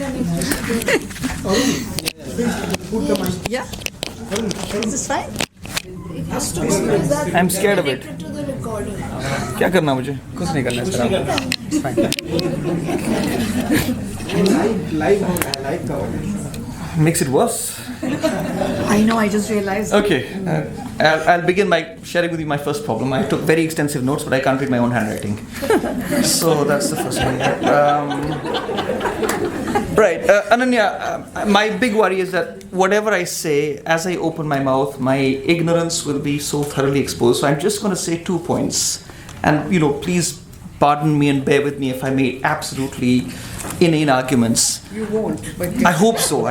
Yeah. Is this fine? has to go because that's I'm scared of it. connected to the recorder. क्या करना मुझे? कुछ नहीं करना है. It's fine. Makes it worse. I know, I just realized. Okay, I'll begin by sharing with you my first problem. I took very extensive notes, but I can't read my own handwriting. So that's the first one. Right, Ananya, my big worry is that whatever I say, as I open my mouth, my ignorance will be so thoroughly exposed. So I'm just going to say 2 points. And, please pardon me and bear with me if I make absolutely inane arguments. You won't, but I hope so.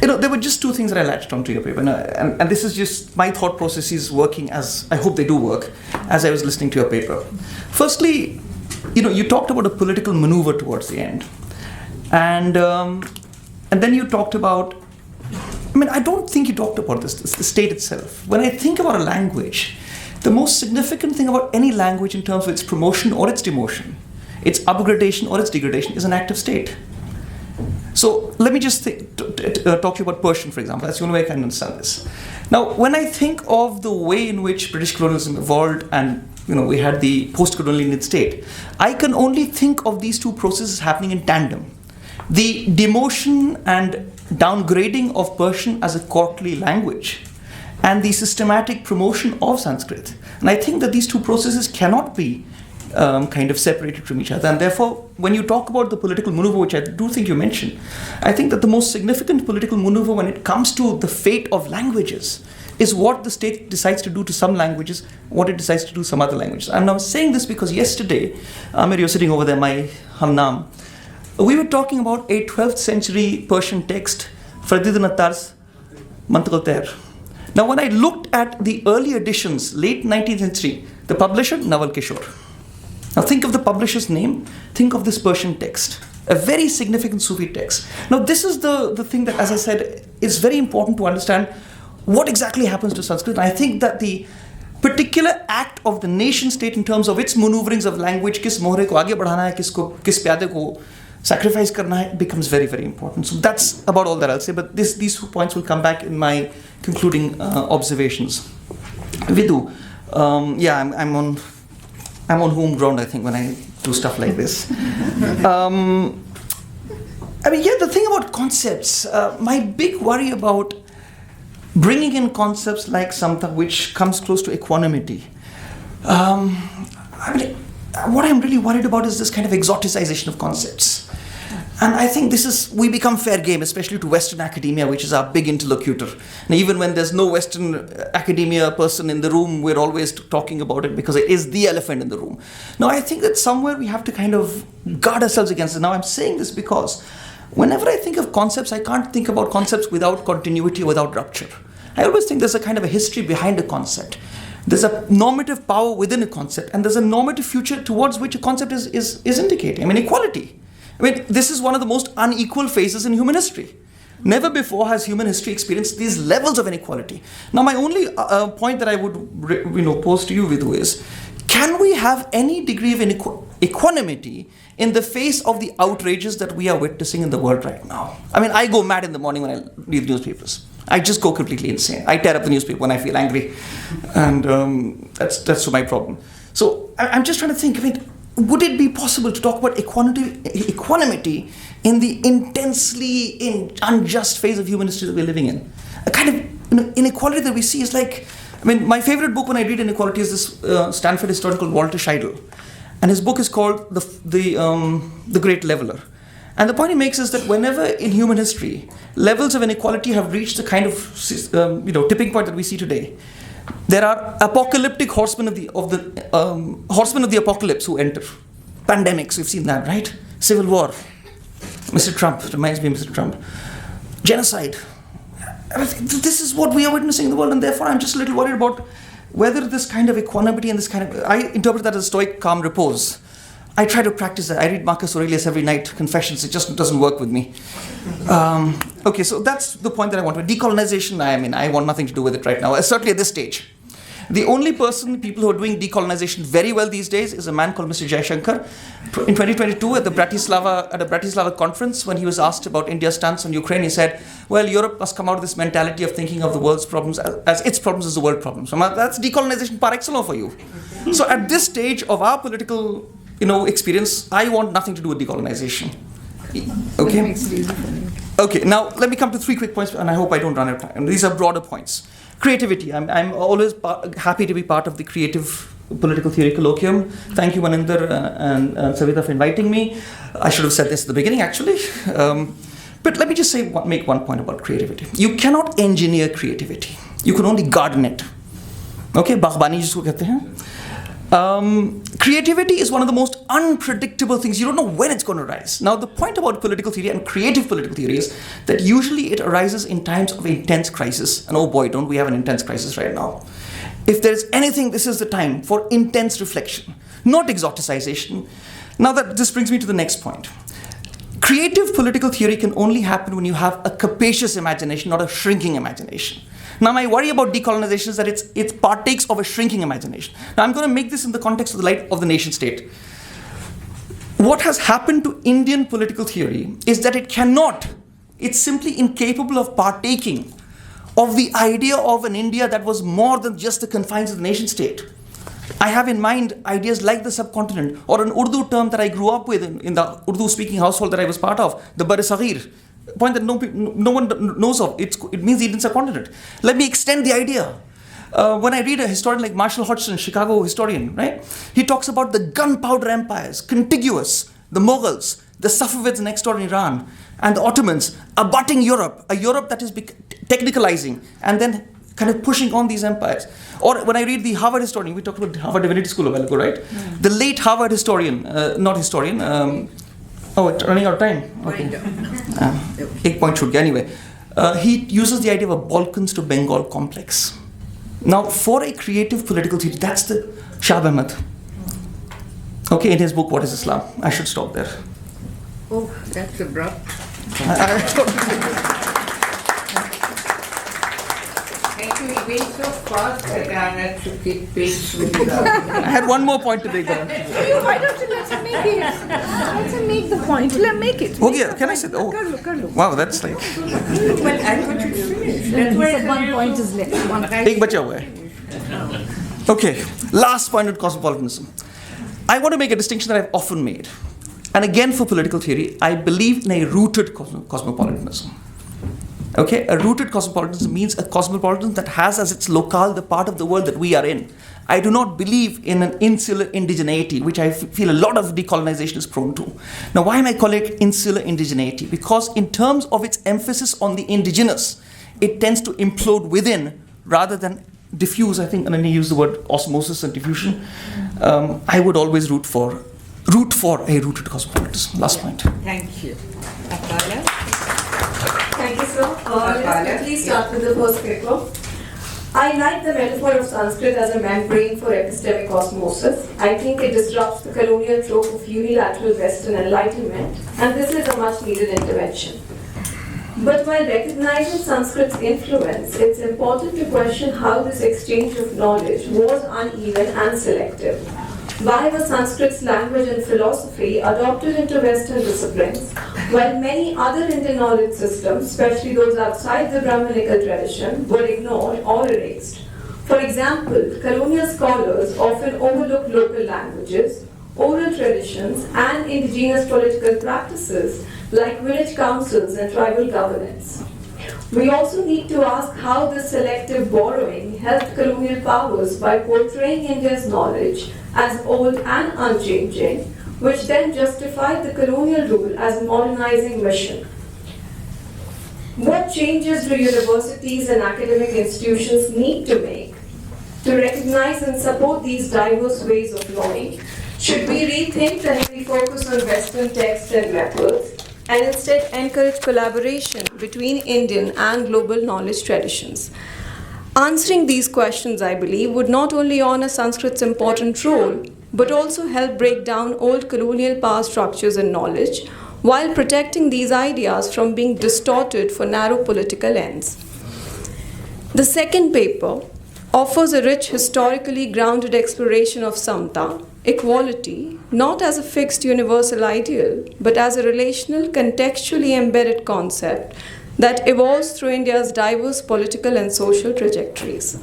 There were just 2 things that I latched onto your paper, and this is just my thought processes working as I hope they do work as I was listening to your paper. Firstly, you talked about a political maneuver towards the end, and then you talked about. I don't think you talked about this. The state itself. When I think about a language, the most significant thing about any language in terms of its promotion or its demotion, its upgradation or its degradation, is an active state. So let me just talk to you about Persian, for example. That's the only way I can understand this. Now, when I think of the way in which British colonialism evolved and we had the post-colonial Indian state, I can only think of these 2 processes happening in tandem. The demotion and downgrading of Persian as a courtly language and the systematic promotion of Sanskrit. And I think that these 2 processes cannot be kind of separated from each other. And therefore, when you talk about the political maneuver, which I do think you mentioned, I think that the most significant political maneuver when it comes to the fate of languages is what the state decides to do to some languages, what it decides to do to some other languages. I'm now saying this because yesterday, Amir, you're sitting over there, my Hamnam, we were talking about a 12th century Persian text, Farid Nattar's Mantiq al-Tair. Now, when I looked at the early editions, late 19th century, the publisher, Nawal Kishore. Now, think of the publisher's name, think of this Persian text, a very significant Sufi text. Now, this is the thing that, as I said, is very important to understand what exactly happens to Sanskrit. And I think that the particular act of the nation state in terms of its maneuverings of language, kis mohre ko aage badhana hai, kis pyade ko sacrifice karna hai, becomes very, very important. So that's about all that I'll say. But these 2 points will come back in my concluding observations. Vidhu, I'm on home ground, I think, when I do stuff like this. The thing about concepts, my big worry about bringing in concepts like Samta, which comes close to equanimity. What I'm really worried about is this kind of exoticization of concepts. And I think we become fair game, especially to Western academia, which is our big interlocutor. And even when there's no Western academia person in the room, we're always talking about it because it is the elephant in the room. Now, I think that somewhere we have to kind of guard ourselves against it. Now, I'm saying this because whenever I think of concepts, I can't think about concepts without continuity, without rupture. I always think there's a kind of a history behind a concept. There's a normative power within a concept, and there's a normative future towards which a concept is indicating. Equality. This is one of the most unequal phases in human history. Never before has human history experienced these levels of inequality. Now, my only point that I would pose to you, Vidhu, is, can we have any degree of equanimity in the face of the outrages that we are witnessing in the world right now? I go mad in the morning when I read newspapers. I just go completely insane. I tear up the newspaper when I feel angry. And that's my problem. So I'm just trying to think, would it be possible to talk about equanimity in the intensely unjust phase of human history that we're living in? A kind of inequality that we see is like, my favorite book when I read inequality is this Stanford historian called Walter Scheidel. And his book is called The Great Leveler. And the point he makes is that whenever in human history, levels of inequality have reached the kind of tipping point that we see today, there are apocalyptic horsemen of the apocalypse who enter. Pandemics, we've seen that, right? Civil war. Mr. Trump, reminds me of Mr. Trump. Genocide. This is what we are witnessing in the world, and therefore I'm just a little worried about whether this kind of equanimity and this kind of, I interpret that as stoic calm repose, I try to practice that. I read Marcus Aurelius every night, Confessions. It just doesn't work with me. Okay, so that's the point that I want to. Decolonization, I want nothing to do with it right now, certainly at this stage. The only people who are doing decolonization very well these days is a man called Mr. Jaishankar. In 2022, at a Bratislava conference, when he was asked about India's stance on Ukraine, he said, well, Europe must come out of this mentality of thinking of the world's problems as its problems as the world problems. So that's decolonization par excellence for you. So at this stage of our political experience, I want nothing to do with decolonization. Okay? Okay, now let me come to 3 quick points, and I hope I don't run out of time. These are broader points. Creativity. I'm always happy to be part of the creative political theory colloquium. Thank you, Maninder and Savita, for inviting me. I should have said this at the beginning, actually. But let me just make one point about creativity. You cannot engineer creativity. You can only garden it. Okay, Baghbani jisko kehte hain. Creativity is one of the most unpredictable things. You don't know when it's going to rise. Now, the point about political theory and creative political theory is that usually it arises in times of intense crisis. And oh boy, don't we have an intense crisis right now. If there's anything, this is the time for intense reflection, not exoticization. Now, this brings me to the next point. Creative political theory can only happen when you have a capacious imagination, not a shrinking imagination. Now, my worry about decolonization is that it partakes of a shrinking imagination. Now, I'm going to make this in the context of the light of the nation state. What has happened to Indian political theory is that it's simply incapable of partaking of the idea of an India that was more than just the confines of the nation state. I have in mind ideas like the subcontinent, or an Urdu term that I grew up with in the Urdu-speaking household that I was part of, the Bar-e-Saghir. A point that no one knows of. It means the Indian subcontinent. Let me extend the idea. When I read a historian like Marshall Hodgson, Chicago historian, right? He talks about the gunpowder empires, contiguous, the Mughals, the Safavids next door in Iran, and the Ottomans, abutting Europe, a Europe that is technicalizing and then kind of pushing on these empires. Or when I read the Harvard historian, we talked about Harvard Divinity School a while ago, right? Mm. The late Harvard historian, it's running out of time. Okay. 1 point should get anyway. He uses the idea of a Balkans to Bengal complex. Now, for a creative political theory, that's the Shah Ahmed. Okay, in his book, What is Islam? I should stop there. Oh, that's abrupt. Thank you. He went so fast that I had to keep pace with you. I had one more point to make. Why don't you let him make it? Let him make the point. Let him make it. Okay, can I say that? Oh, wow, that's like... But I thought you finished. That's why one point is left. Ek bacha hua hai. Okay, last point on cosmopolitanism. I want to make a distinction that I've often made. And again, for political theory, I believe in a rooted cosmopolitanism. Okay, a rooted cosmopolitanism means a cosmopolitanism that has as its locale the part of the world that we are in. I do not believe in an insular indigeneity, which I feel a lot of decolonization is prone to. Now, why am I calling it insular indigeneity? Because in terms of its emphasis on the indigenous, it tends to implode within rather than diffuse. I think, and then you use the word osmosis and diffusion. I would always root for a rooted cosmopolitanism. Last point. Thank you. Akala? Thank you, sir. Let's quickly start with the first paper. I like the metaphor of Sanskrit as a membrane for epistemic osmosis. I think it disrupts the colonial trope of unilateral Western enlightenment, and this is a much-needed intervention. But while recognizing Sanskrit's influence, it's important to question how this exchange of knowledge was uneven and selective. Why was Sanskrit's language and philosophy adopted into Western disciplines, while many other Indian knowledge systems, especially those outside the Brahmanical tradition, were ignored or erased? For example, colonial scholars often overlook local languages, oral traditions, and indigenous political practices like village councils and tribal governance. We also need to ask how this selective borrowing helped colonial powers by portraying India's knowledge as old and unchanging, which then justified the colonial rule as a modernizing mission. What changes do universities and academic institutions need to make to recognize and support these diverse ways of knowing? Should we rethink and refocus on Western texts and methods, and instead encourage collaboration between Indian and global knowledge traditions? Answering these questions, I believe, would not only honor Sanskrit's important role but also help break down old colonial power structures and knowledge, while protecting these ideas from being distorted for narrow political ends. The second paper offers a rich, historically grounded exploration of samta, equality, not as a fixed universal ideal, but as a relational, contextually embedded concept that evolves through India's diverse political and social trajectories.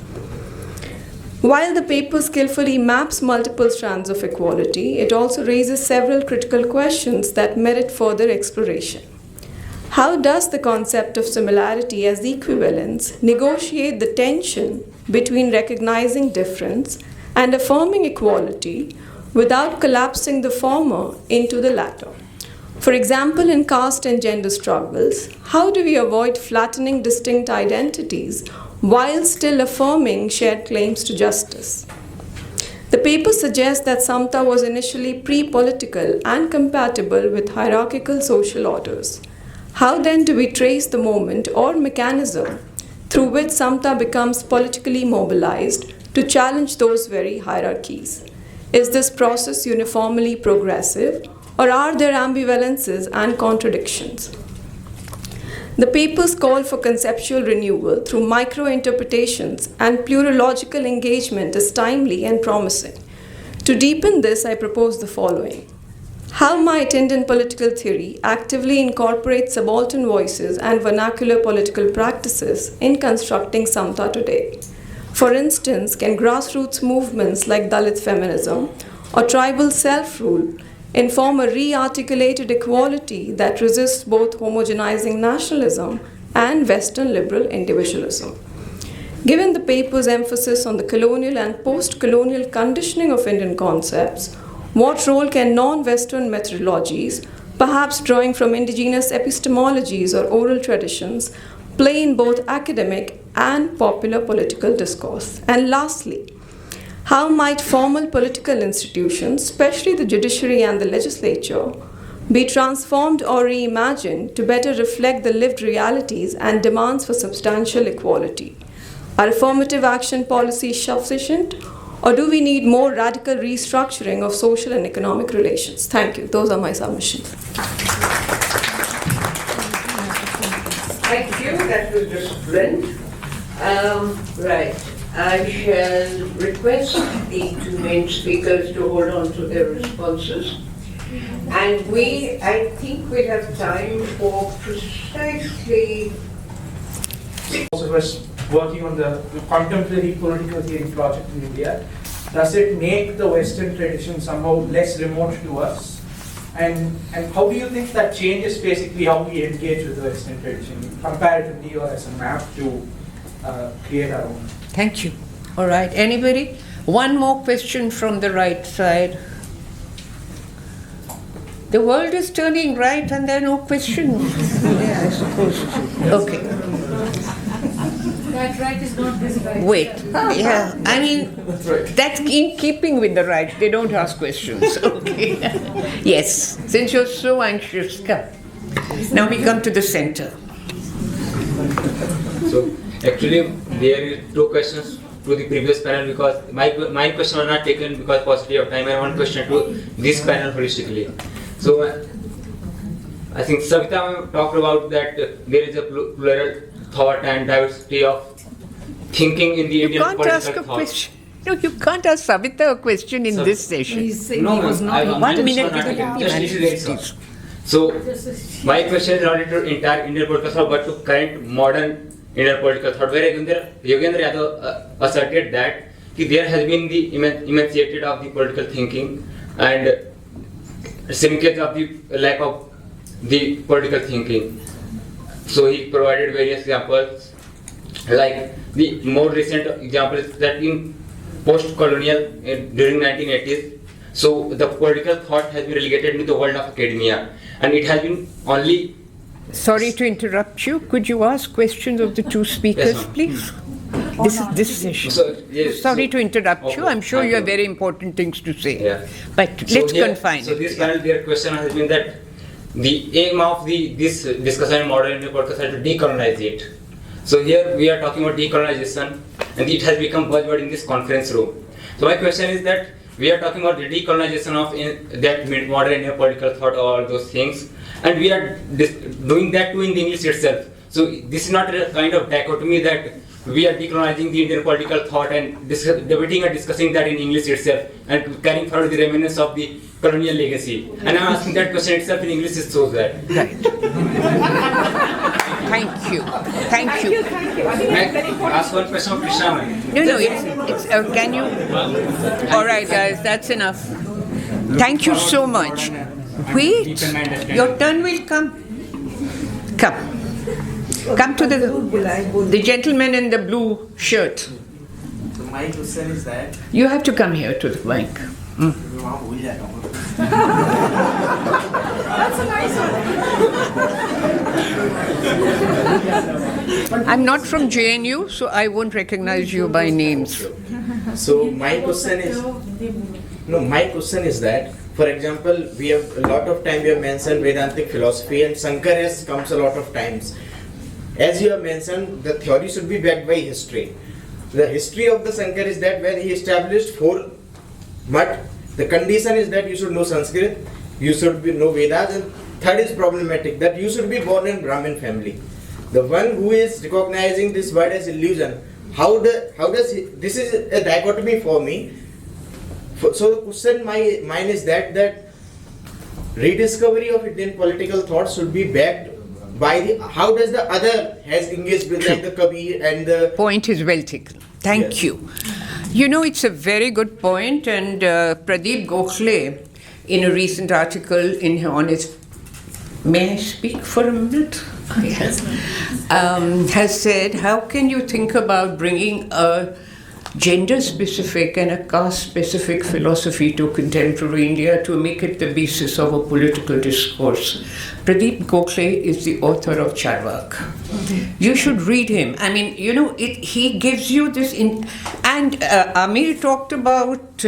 While the paper skillfully maps multiple strands of equality, it also raises several critical questions that merit further exploration. How does the concept of similarity as equivalence negotiate the tension between recognizing difference and affirming equality without collapsing the former into the latter? For example, in caste and gender struggles, how do we avoid flattening distinct identities while still affirming shared claims to justice? The paper suggests that samta was initially pre-political and compatible with hierarchical social orders. How then do we trace the moment or mechanism through which samta becomes politically mobilized to challenge those very hierarchies? Is this process uniformly progressive, or are there ambivalences and contradictions? The papers call for conceptual renewal through micro-interpretations, and pluralogical engagement is timely and promising. To deepen this, I propose the following. How might Indian political theory actively incorporate subaltern voices and vernacular political practices in constructing samta today? For instance, can grassroots movements like Dalit feminism or tribal self-rule inform a re-articulated equality that resists both homogenizing nationalism and Western liberal individualism? Given the paper's emphasis on the colonial and post-colonial conditioning of Indian concepts, what role can non-Western methodologies, perhaps drawing from indigenous epistemologies or oral traditions, play in both academic and popular political discourse? And lastly, how might formal political institutions, especially the judiciary and the legislature, be transformed or reimagined to better reflect the lived realities and demands for substantial equality? Are affirmative action policies sufficient, or do we need more radical restructuring of social and economic relations? Thank you. Those are my submissions. Thank you. That was disciplined. Right. I shall request the two main speakers to hold on to their responses. And I think we have time for precisely... Also was working on the contemporary political theory project in India. Does it make the Western tradition somehow less remote to us? And how do you think that changes basically how we engage with the Western tradition comparatively or as a map to create our own? Thank you. All right. Anybody? One more question from the right side. The world is turning right and there are no questions. Yeah, I suppose. Okay. That right is not this right. Wait. Yeah. I mean, that's in keeping with the right. They don't ask questions. Okay. Yes. Since you're so anxious, come. Now we come to the center. So, actually, there is two questions to the previous panel because my question was not taken because paucity of time, and one question to this panel holistically. So, I think Savita talked about that there is a plural thought and diversity of thinking in the Indian political thought. Question. No, you can't ask Savita a question in this session. No, he was not. 1 minute. So, my question is not to entire Indian political thought but to current modern Indian political thought, where Yogendra Yadav asserted that there has been the emanciated of the political thinking and syndicate of the lack of the political thinking. So he provided various examples, like the more recent example is that in post-colonial during 1980s, so the political thought has been relegated to the world of academia, and it has been only. Sorry to interrupt you. Could you ask questions of the two speakers, yes, please? This is this session. So, yes, sorry to interrupt you. I'm sure you have very important things to say. Yeah. But let's confine it. So this panel, their question has been that the aim of this discussion in modern Indian politics is to decolonize it. So here we are talking about decolonization, and it has become buzzword in this conference room. So my question is that we are talking about the decolonization of that modern Indian political thought, all those things, and we are doing that too in the English itself. So this is not a kind of dichotomy that we are decolonizing the Indian political thought and debating and discussing that in English itself and carrying forward the remnants of the colonial legacy. And I'm asking that question itself in English, it shows that. Right. Thank you. Thank you. Ask one question of Krishnaman. No, it's can you? All right, guys, that's enough. Thank you so much. Wait, your turn will come. Come. Come to the gentleman in the blue shirt. So my question is that You have to come here to the mic. That's a nice one. I'm not from JNU, so I won't recognize you by names. so my question is that, for example, we have a lot of time we have mentioned Vedantic philosophy and Shankara comes a lot of times. As you have mentioned, the theory should be backed by history. The history of the Shankara is that when he established 4 but the condition is that you should know Sanskrit, you should know Vedas, and third is problematic, that you should be born in Brahmin family. The one who is recognizing this word as illusion, how does he, this is a dichotomy for me. So the question mine is that rediscovery of Indian political thought should be backed by the, how does the other has engaged with like the Kabir and the... Point is well taken. Thank you. You know, it's a very good point, and Pradeep Gokhale, in a recent article on his... May I speak for a minute? Yes. Has said, how can you think about bringing a gender-specific and a caste-specific philosophy to contemporary India to make it the basis of a political discourse? Pradeep Gokhale is the author of Charvak. You should read him. I mean, you know, he gives you this... And Amir talked about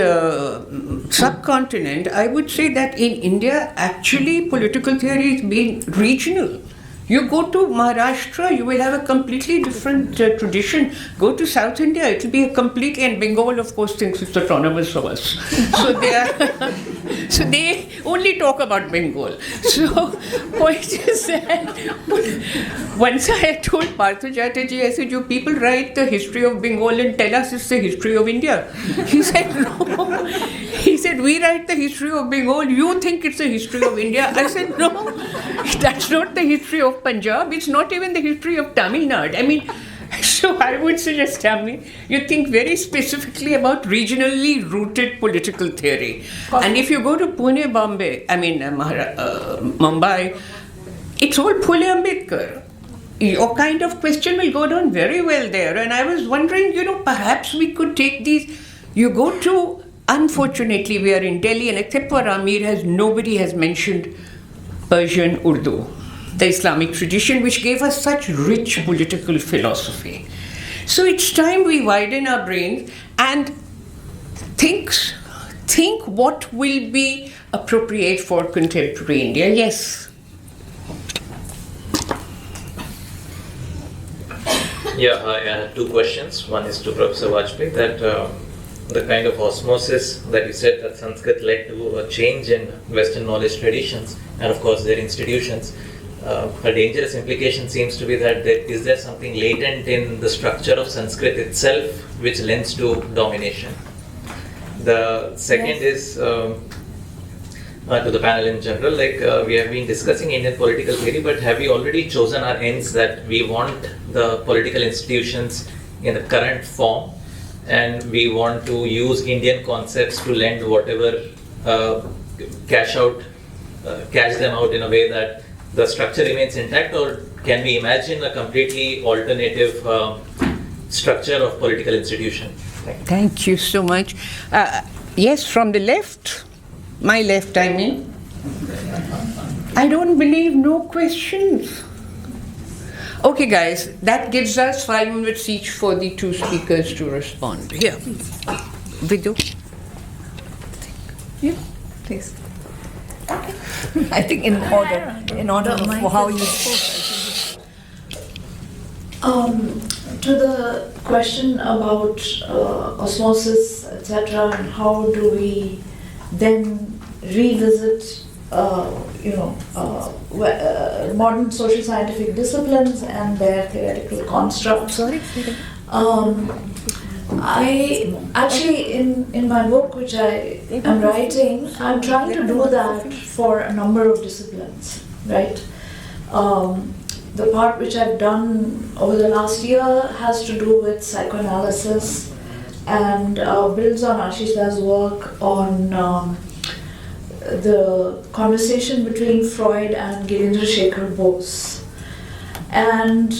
subcontinent. I would say that in India, actually, political theory is being regional. You go to Maharashtra, you will have a completely different tradition. Go to South India, it will be a completely, and Bengal, of course, thinks it's autonomous of us. So so they only talk about Bengal. So, point is that, once I told Partha Chatterjee, I said, you people write the history of Bengal and tell us it's the history of India. He said, no. He said, we write the history of Bengal, you think it's the history of India. I said, no, that's not the history of Punjab, it's not even the history of Tamil Nadu. I mean, so I would suggest, Tamil, you think very specifically about regionally rooted political theory. And if you go to Pune, Bombay, Mumbai, it's all Phule Ambedkar. Your kind of question will go down very well there. And I was wondering, you know, perhaps we could take these, you go to, unfortunately, we are in Delhi, and except for Amir, nobody has mentioned Persian Urdu, the Islamic tradition, which gave us such rich political philosophy. So it's time we widen our brains and think what will be appropriate for contemporary India. Yes. Yeah, I have 2 questions. One is to Professor Vajpayee, that the kind of osmosis that you said that Sanskrit led to a change in Western knowledge traditions and of course their institutions. A dangerous implication seems to be that is there something latent in the structure of Sanskrit itself which lends to domination? The second is to the panel in general, like we have been discussing Indian political theory, but have we already chosen our ends that we want the political institutions in the current form and we want to use Indian concepts to lend whatever, cash them out in a way that the structure remains intact, or can we imagine a completely alternative structure of political institution? Thank you so much. Yes, from the left, my left I mean. I don't believe no questions. Okay guys, that gives us 5 minutes each for the 2 speakers to respond. Here, Vidhu. Yeah, please. I think in order of how you spoke. To the question about osmosis, etc., and how do we then revisit, modern social scientific disciplines and their theoretical constructs. I actually, in my book, which I am writing, I'm trying to do that for a number of disciplines, right? The part which I've done over the last year has to do with psychoanalysis and builds on Ashita's work on the conversation between Freud and Girindra Shekhar Bose. And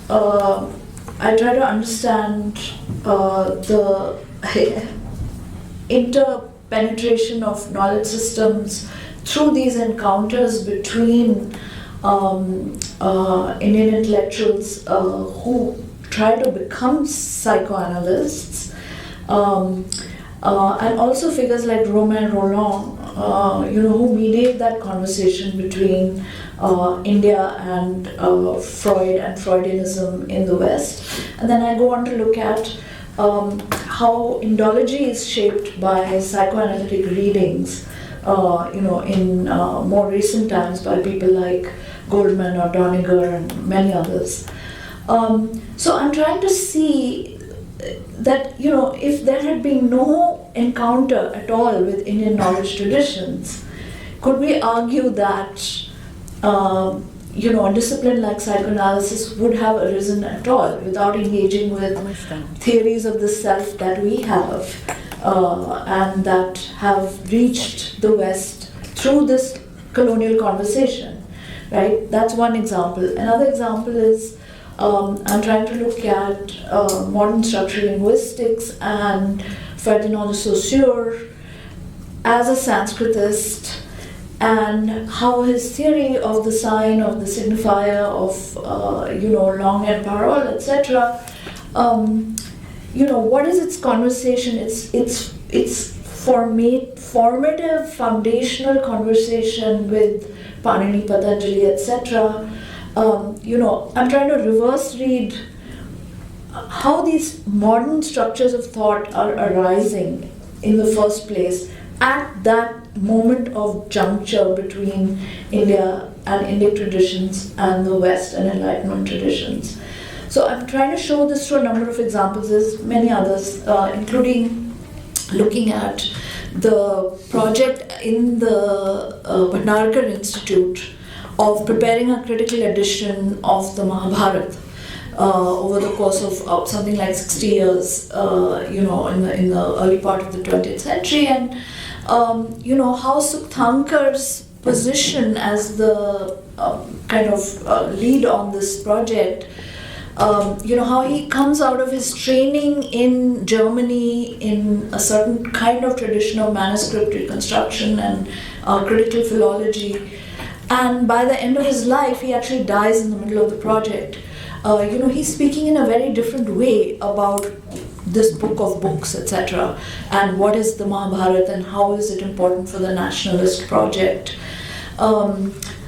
I try to understand the interpenetration of knowledge systems through these encounters between Indian intellectuals who try to become psychoanalysts, and also figures like Romain Rolland, who mediate that conversation between India and Freud and Freudianism in the West. And then I go on to look at how Indology is shaped by psychoanalytic readings, in more recent times by people like Goldman or Doniger and many others. So I'm trying to see that, if there had been no encounter at all with Indian knowledge traditions, could we argue that a discipline like psychoanalysis would have arisen at all without engaging with theories of the self that we have and that have reached the West through this colonial conversation, right? That's one example. Another example is I'm trying to look at modern structural linguistics and Ferdinand de Saussure as a Sanskritist, and how his theory of the sign, of the signifier, of langue and parole, etc. What is its conversation? Its formative, foundational conversation with Panini, Patanjali, etc. I'm trying to reverse read how these modern structures of thought are arising in the first place at that moment of juncture between India and Indic traditions and the West and Enlightenment traditions. So I'm trying to show this through a number of examples. There's many others, including looking at the project in the Bhatnagar Institute of preparing a critical edition of the Mahabharata over the course of something like 60 years, in the early part of the 20th century, and how Sukthankar's position as the lead on this project, how he comes out of his training in Germany in a certain kind of tradition of manuscript reconstruction and critical philology, and by the end of his life he actually dies in the middle of the project. He's speaking in a very different way about this book of books, etc., and what is the Mahabharata and how is it important for the nationalist project.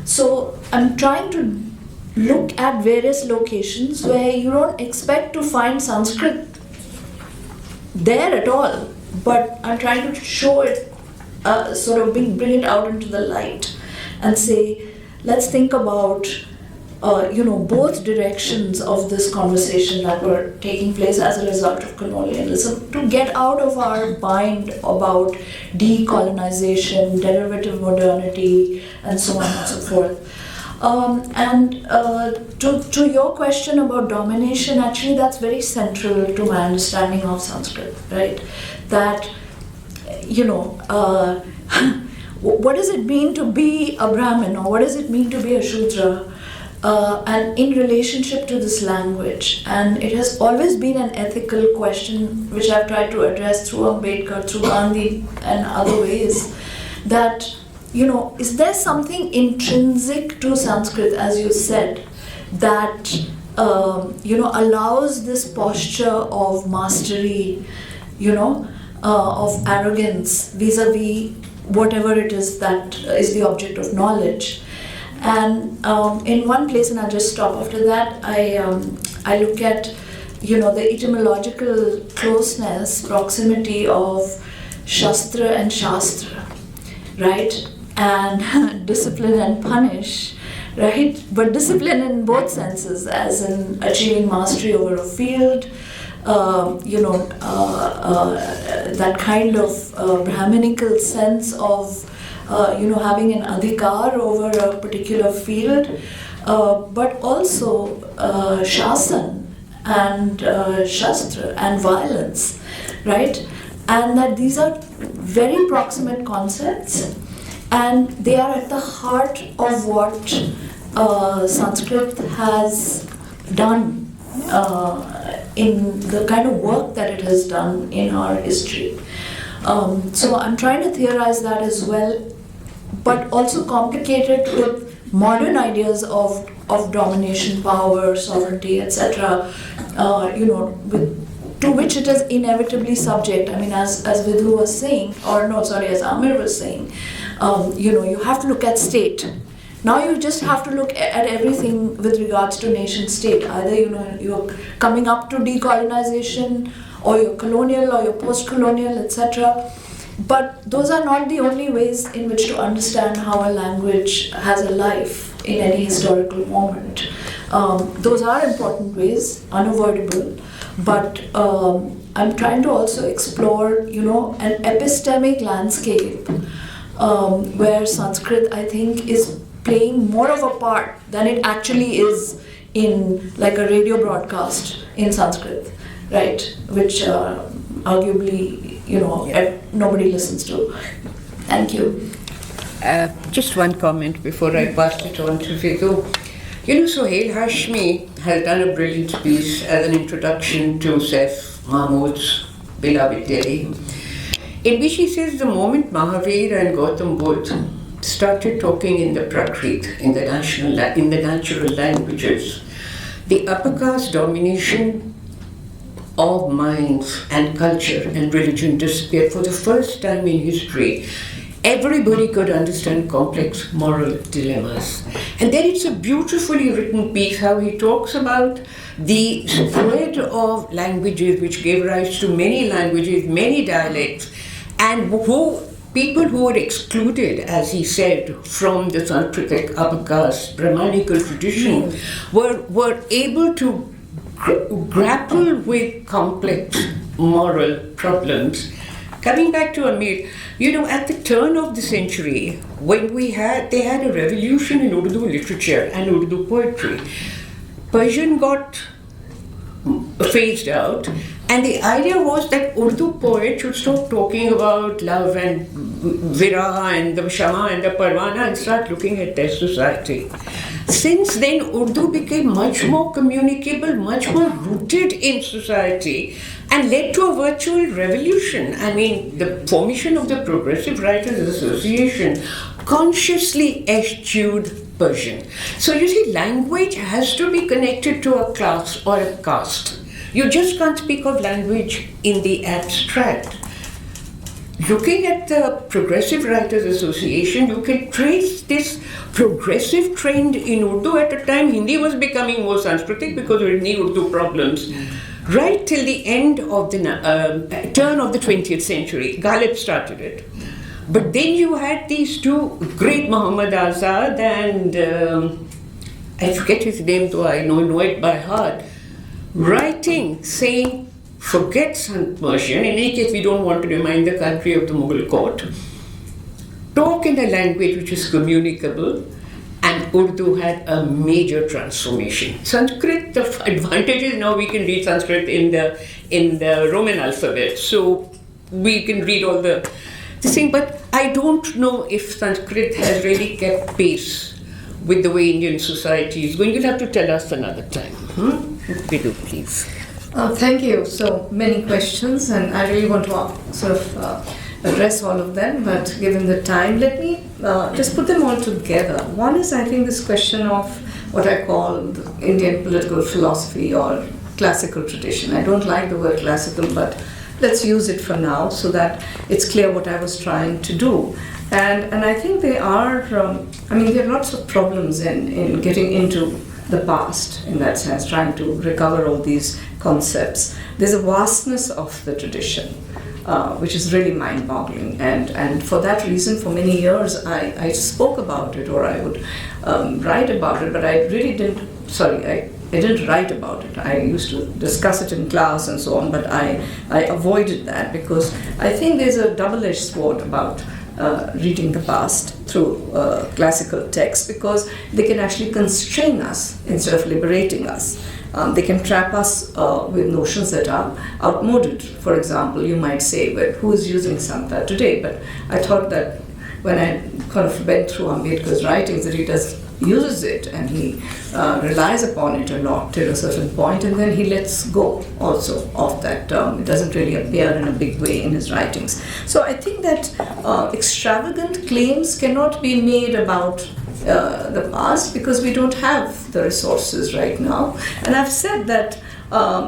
So I'm trying to look at various locations where you don't expect to find Sanskrit there at all, but I'm trying to show it, bring it out into the light and say, let's think about both directions of this conversation that were taking place as a result of colonialism, to get out of our bind about decolonization, derivative modernity, and so on and so forth. To your question about domination, actually that's very central to my understanding of Sanskrit, right? That, what does it mean to be a Brahmin, or what does it mean to be a Shudra? And in relationship to this language. And it has always been an ethical question which I've tried to address through Ambedkar, through Gandhi and other ways, that, is there something intrinsic to Sanskrit, as you said, that, allows this posture of mastery, of arrogance vis-a-vis whatever it is that is the object of knowledge. And in one place, and I'll just stop after that, I look at, the etymological closeness, proximity of Shastra and Shastra, right? And discipline and punish, right? But discipline in both senses, as in achieving mastery over a field, that kind of Brahminical sense of, having an adhikar over a particular field, but also shasan and shastra and violence, right? And that these are very proximate concepts, and they are at the heart of what Sanskrit has done in the kind of work that it has done in our history. So I'm trying to theorize that as well, but also complicate it with modern ideas of domination, power, sovereignty, etc. To which it is inevitably subject. I mean, as Vidhu was saying, as Amir was saying, you have to look at state. Now you just have to look at everything with regards to nation state. Either you're coming up to decolonization, or you're colonial, or you're post-colonial, etc. But those are not the only ways in which to understand how a language has a life in any historical moment. Those are important ways, unavoidable. But I'm trying to also explore, an epistemic landscape where Sanskrit, I think, is playing more of a part than it actually is in like a radio broadcast in Sanskrit, right? Which arguably, nobody listens to. Thank you. Just one comment before I pass it on to Vidhu. Sohail Hashmi has done a brilliant piece as an introduction to Saif Mahmood's beloved Delhi, in which he says the moment Mahavir and Gautam Buddha started talking in the Prakrit, in the natural languages, the upper caste domination of minds and culture and religion disappeared. For the first time in history, everybody could understand complex moral dilemmas. And then it's a beautifully written piece how he talks about the spread of languages which gave rise to many languages, many dialects, and people who were excluded, as he said, from the Sanskritic upper caste Brahmanical tradition were able to grapple with complex moral problems. Coming back to Amir, at the turn of the century, when they had a revolution in Urdu literature and Urdu poetry, Persian got phased out, and the idea was that Urdu poets should stop talking about love and viraha and the shama and the parwana and start looking at their society. Since then, Urdu became much more communicable, much more rooted in society, and led to a virtual revolution. I mean, the formation of the Progressive Writers Association consciously eschewed Persian. So you see, language has to be connected to a class or a caste. You just can't speak of language in the abstract. Looking at the Progressive Writers Association, you can trace this progressive trend in Urdu. At a time, Hindi was becoming more Sanskritic because of Hindi Urdu problems. Right till the end of the turn of the 20th century, Ghalib started it. But then you had these two great, Muhammad Azad and I forget his name, though I know it by heart, writing, saying, forget Persian. In any case, we don't want to remind the country of the Mughal court. Talk in a language which is communicable, and Urdu had a major transformation. Sanskrit, the advantage is now we can read Sanskrit in the Roman alphabet, so we can read all the thing. But I don't know if Sanskrit has really kept pace with the way Indian society is going. You'll have to tell us another time. Vidhu, please. Thank you. So many questions, and I really want to address all of them, but given the time, let me just put them all together. One is, I think, this question of what I call the Indian political philosophy or classical tradition. I don't like the word classical, but let's use it for now so that it's clear what I was trying to do. And I think there are, there are lots of problems in getting into the past in that sense, trying to recover all these concepts. There's a vastness of the tradition, which is really mind-boggling. And for that reason, for many years, I spoke about it, or I would write about it, but I really didn't, I didn't write about it. I used to discuss it in class and so on, but I avoided that because I think there's a double-edged sword about reading the past through classical texts, because they can actually constrain us instead of liberating us. They can trap us with notions that are outmoded. For example, you might say, well, who is using Samta today? But I thought that when I kind of went through Ambedkar's writings, that he uses it and he relies upon it a lot till a certain point, and then he lets go also of that term. It doesn't really appear in a big way in his writings. So I think that extravagant claims cannot be made about the past because we don't have the resources right now. And I've said that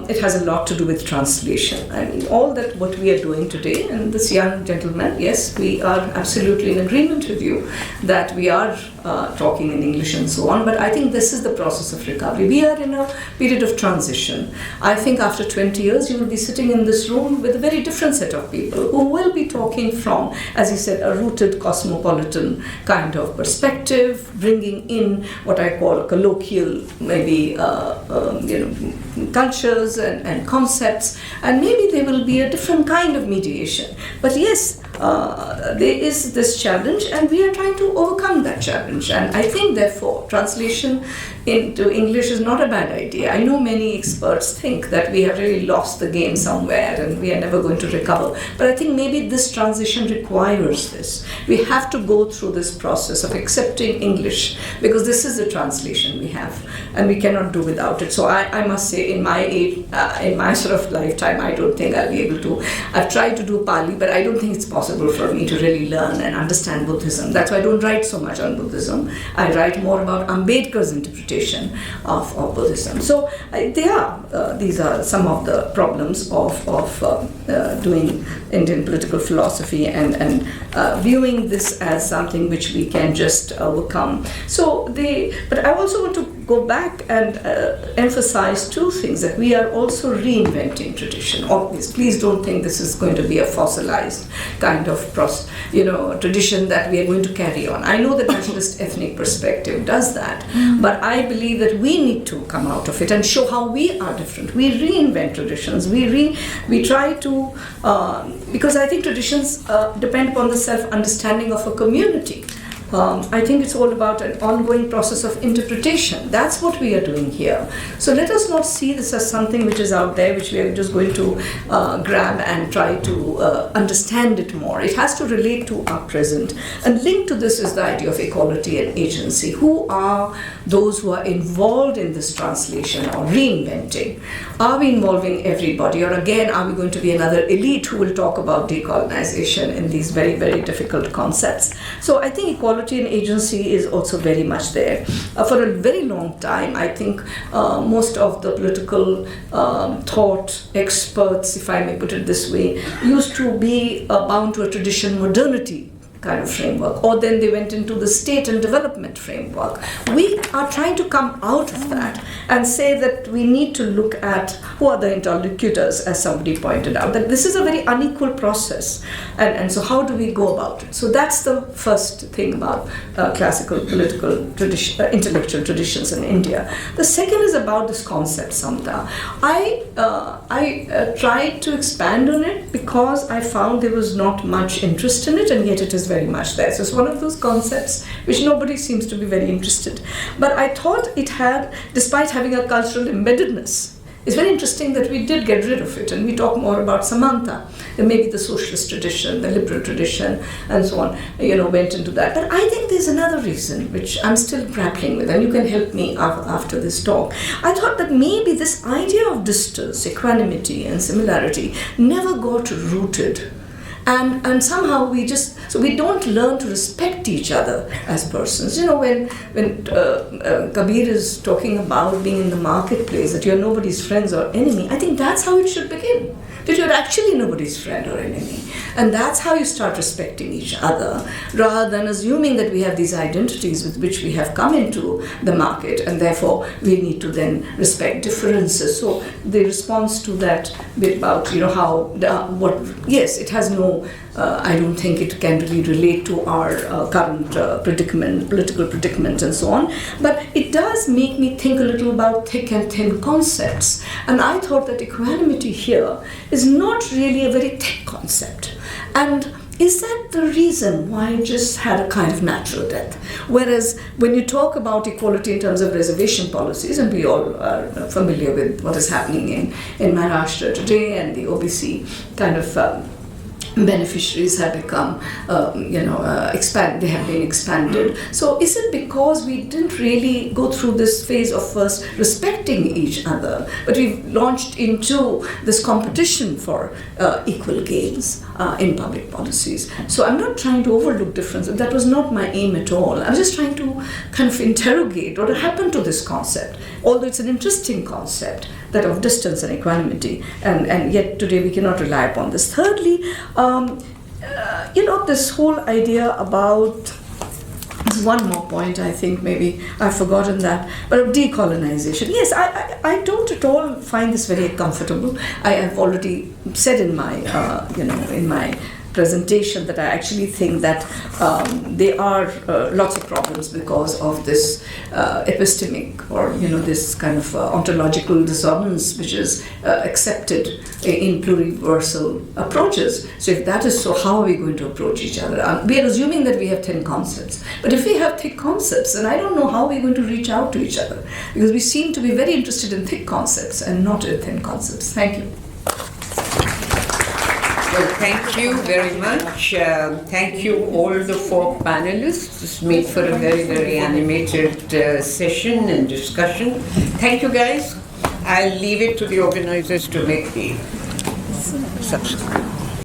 it has a lot to do with translation. I mean, all that what we are doing today, and this young gentleman, yes, we are absolutely in agreement with you that we are talking in English and so on, but I think this is the process of recovery. We are in a period of transition. I think after 20 years, you will be sitting in this room with a very different set of people who will be talking from, as you said, a rooted cosmopolitan kind of perspective, bringing in what I call colloquial, maybe, cultures and concepts, and maybe there will be a different kind of mediation. But yes, there is this challenge, and we are trying to overcome that challenge. And I think, therefore, translation into English is not a bad idea. I know many experts think that we have really lost the game somewhere and we are never going to recover. But I think maybe this transition requires this. We have to go through this process of accepting English, because this is the translation we have, and we cannot do without it. So I must say, in my age, in my sort of lifetime, I don't think I'll be able to. I've tried to do Pali, but I don't think it's possible for me to really learn and understand Buddhism. That's why I don't write so much on Buddhism. I write more about Ambedkar's interpretation of Buddhism. So these are some of the problems of doing Indian political philosophy and viewing this as something which we can just overcome. But I also want to go back and emphasize two things, that we are also reinventing tradition. Obviously, please don't think this is going to be a fossilized kind of tradition that we are going to carry on. I know the nationalist ethnic perspective does that, but I believe that we need to come out of it and show how we are different. We reinvent traditions. We try to, because I think traditions depend upon the self-understanding of a community. I think it's all about an ongoing process of interpretation. That's what we are doing here. So let us not see this as something which is out there, which we are just going to grab and try to understand it more. It has to relate to our present. And linked to this is the idea of equality and agency. Who are those who are involved in this translation or reinventing? Are we involving everybody? Or again, are we going to be another elite who will talk about decolonization in these very, very difficult concepts? So I think equality and agency is also very much there. For a very long time, I think most of the political thought experts, if I may put it this way, used to be bound to a tradition modernity kind of framework, or then they went into the state and development framework. We are trying to come out of that and say that we need to look at who are the interlocutors, as somebody pointed out, that this is a very unequal process, and so how do we go about it? So that's the first thing about classical political tradition, intellectual traditions in India. The second is about this concept Samta. I tried to expand on it because I found there was not much interest in it, and yet it is very much there. So it's one of those concepts which nobody seems to be very interested. But I thought it had, despite having a cultural embeddedness, it's very interesting that we did get rid of it, and we talk more about Samanta, and maybe the socialist tradition, the liberal tradition, and so on, went into that. But I think there's another reason which I'm still grappling with, and you can help me after this talk. I thought that maybe this idea of distance, equanimity, and similarity never got rooted. And somehow we don't learn to respect each other as persons. When Kabir is talking about being in the marketplace, that you're nobody's friends or enemy, I think that's how it should begin. that you're actually nobody's friend or enemy. And that's how you start respecting each other, rather than assuming that we have these identities with which we have come into the market, and therefore we need to then respect differences. So the response to that bit about, yes, it has no, I don't think it can really relate to our current predicament, political predicament and so on, but it does make me think a little about thick and thin concepts. And I thought that equanimity here is not really a very thick concept. And is that the reason why it just had a kind of natural death? Whereas when you talk about equality in terms of reservation policies, and we all are familiar with what is happening in Maharashtra today, and the OBC kind of beneficiaries have become, they have been expanded. So is it because we didn't really go through this phase of first respecting each other, but we've launched into this competition for equal gains in public policies? So I'm not trying to overlook differences. That was not my aim at all. I'm just trying to kind of interrogate what happened to this concept, although it's an interesting concept, that of distance and equanimity, and yet today we cannot rely upon this. Thirdly, this whole idea about, there's one more point, I think maybe I've forgotten that, but of decolonization. Yes, I don't at all find this very comfortable. I have already said in my, in my presentation that I actually think that there are lots of problems because of this epistemic or this kind of ontological dissonance which is accepted in pluriversal approaches. So if that is so, how are we going to approach each other? We are assuming that we have thin concepts, but if we have thick concepts, then I don't know how we're going to reach out to each other, because we seem to be very interested in thick concepts and not in thin concepts. Thank you. Well, thank you very much. Thank you all the four panelists. This made for a very, very animated session and discussion. Thank you, guys. I'll leave it to the organizers to make the subsequent.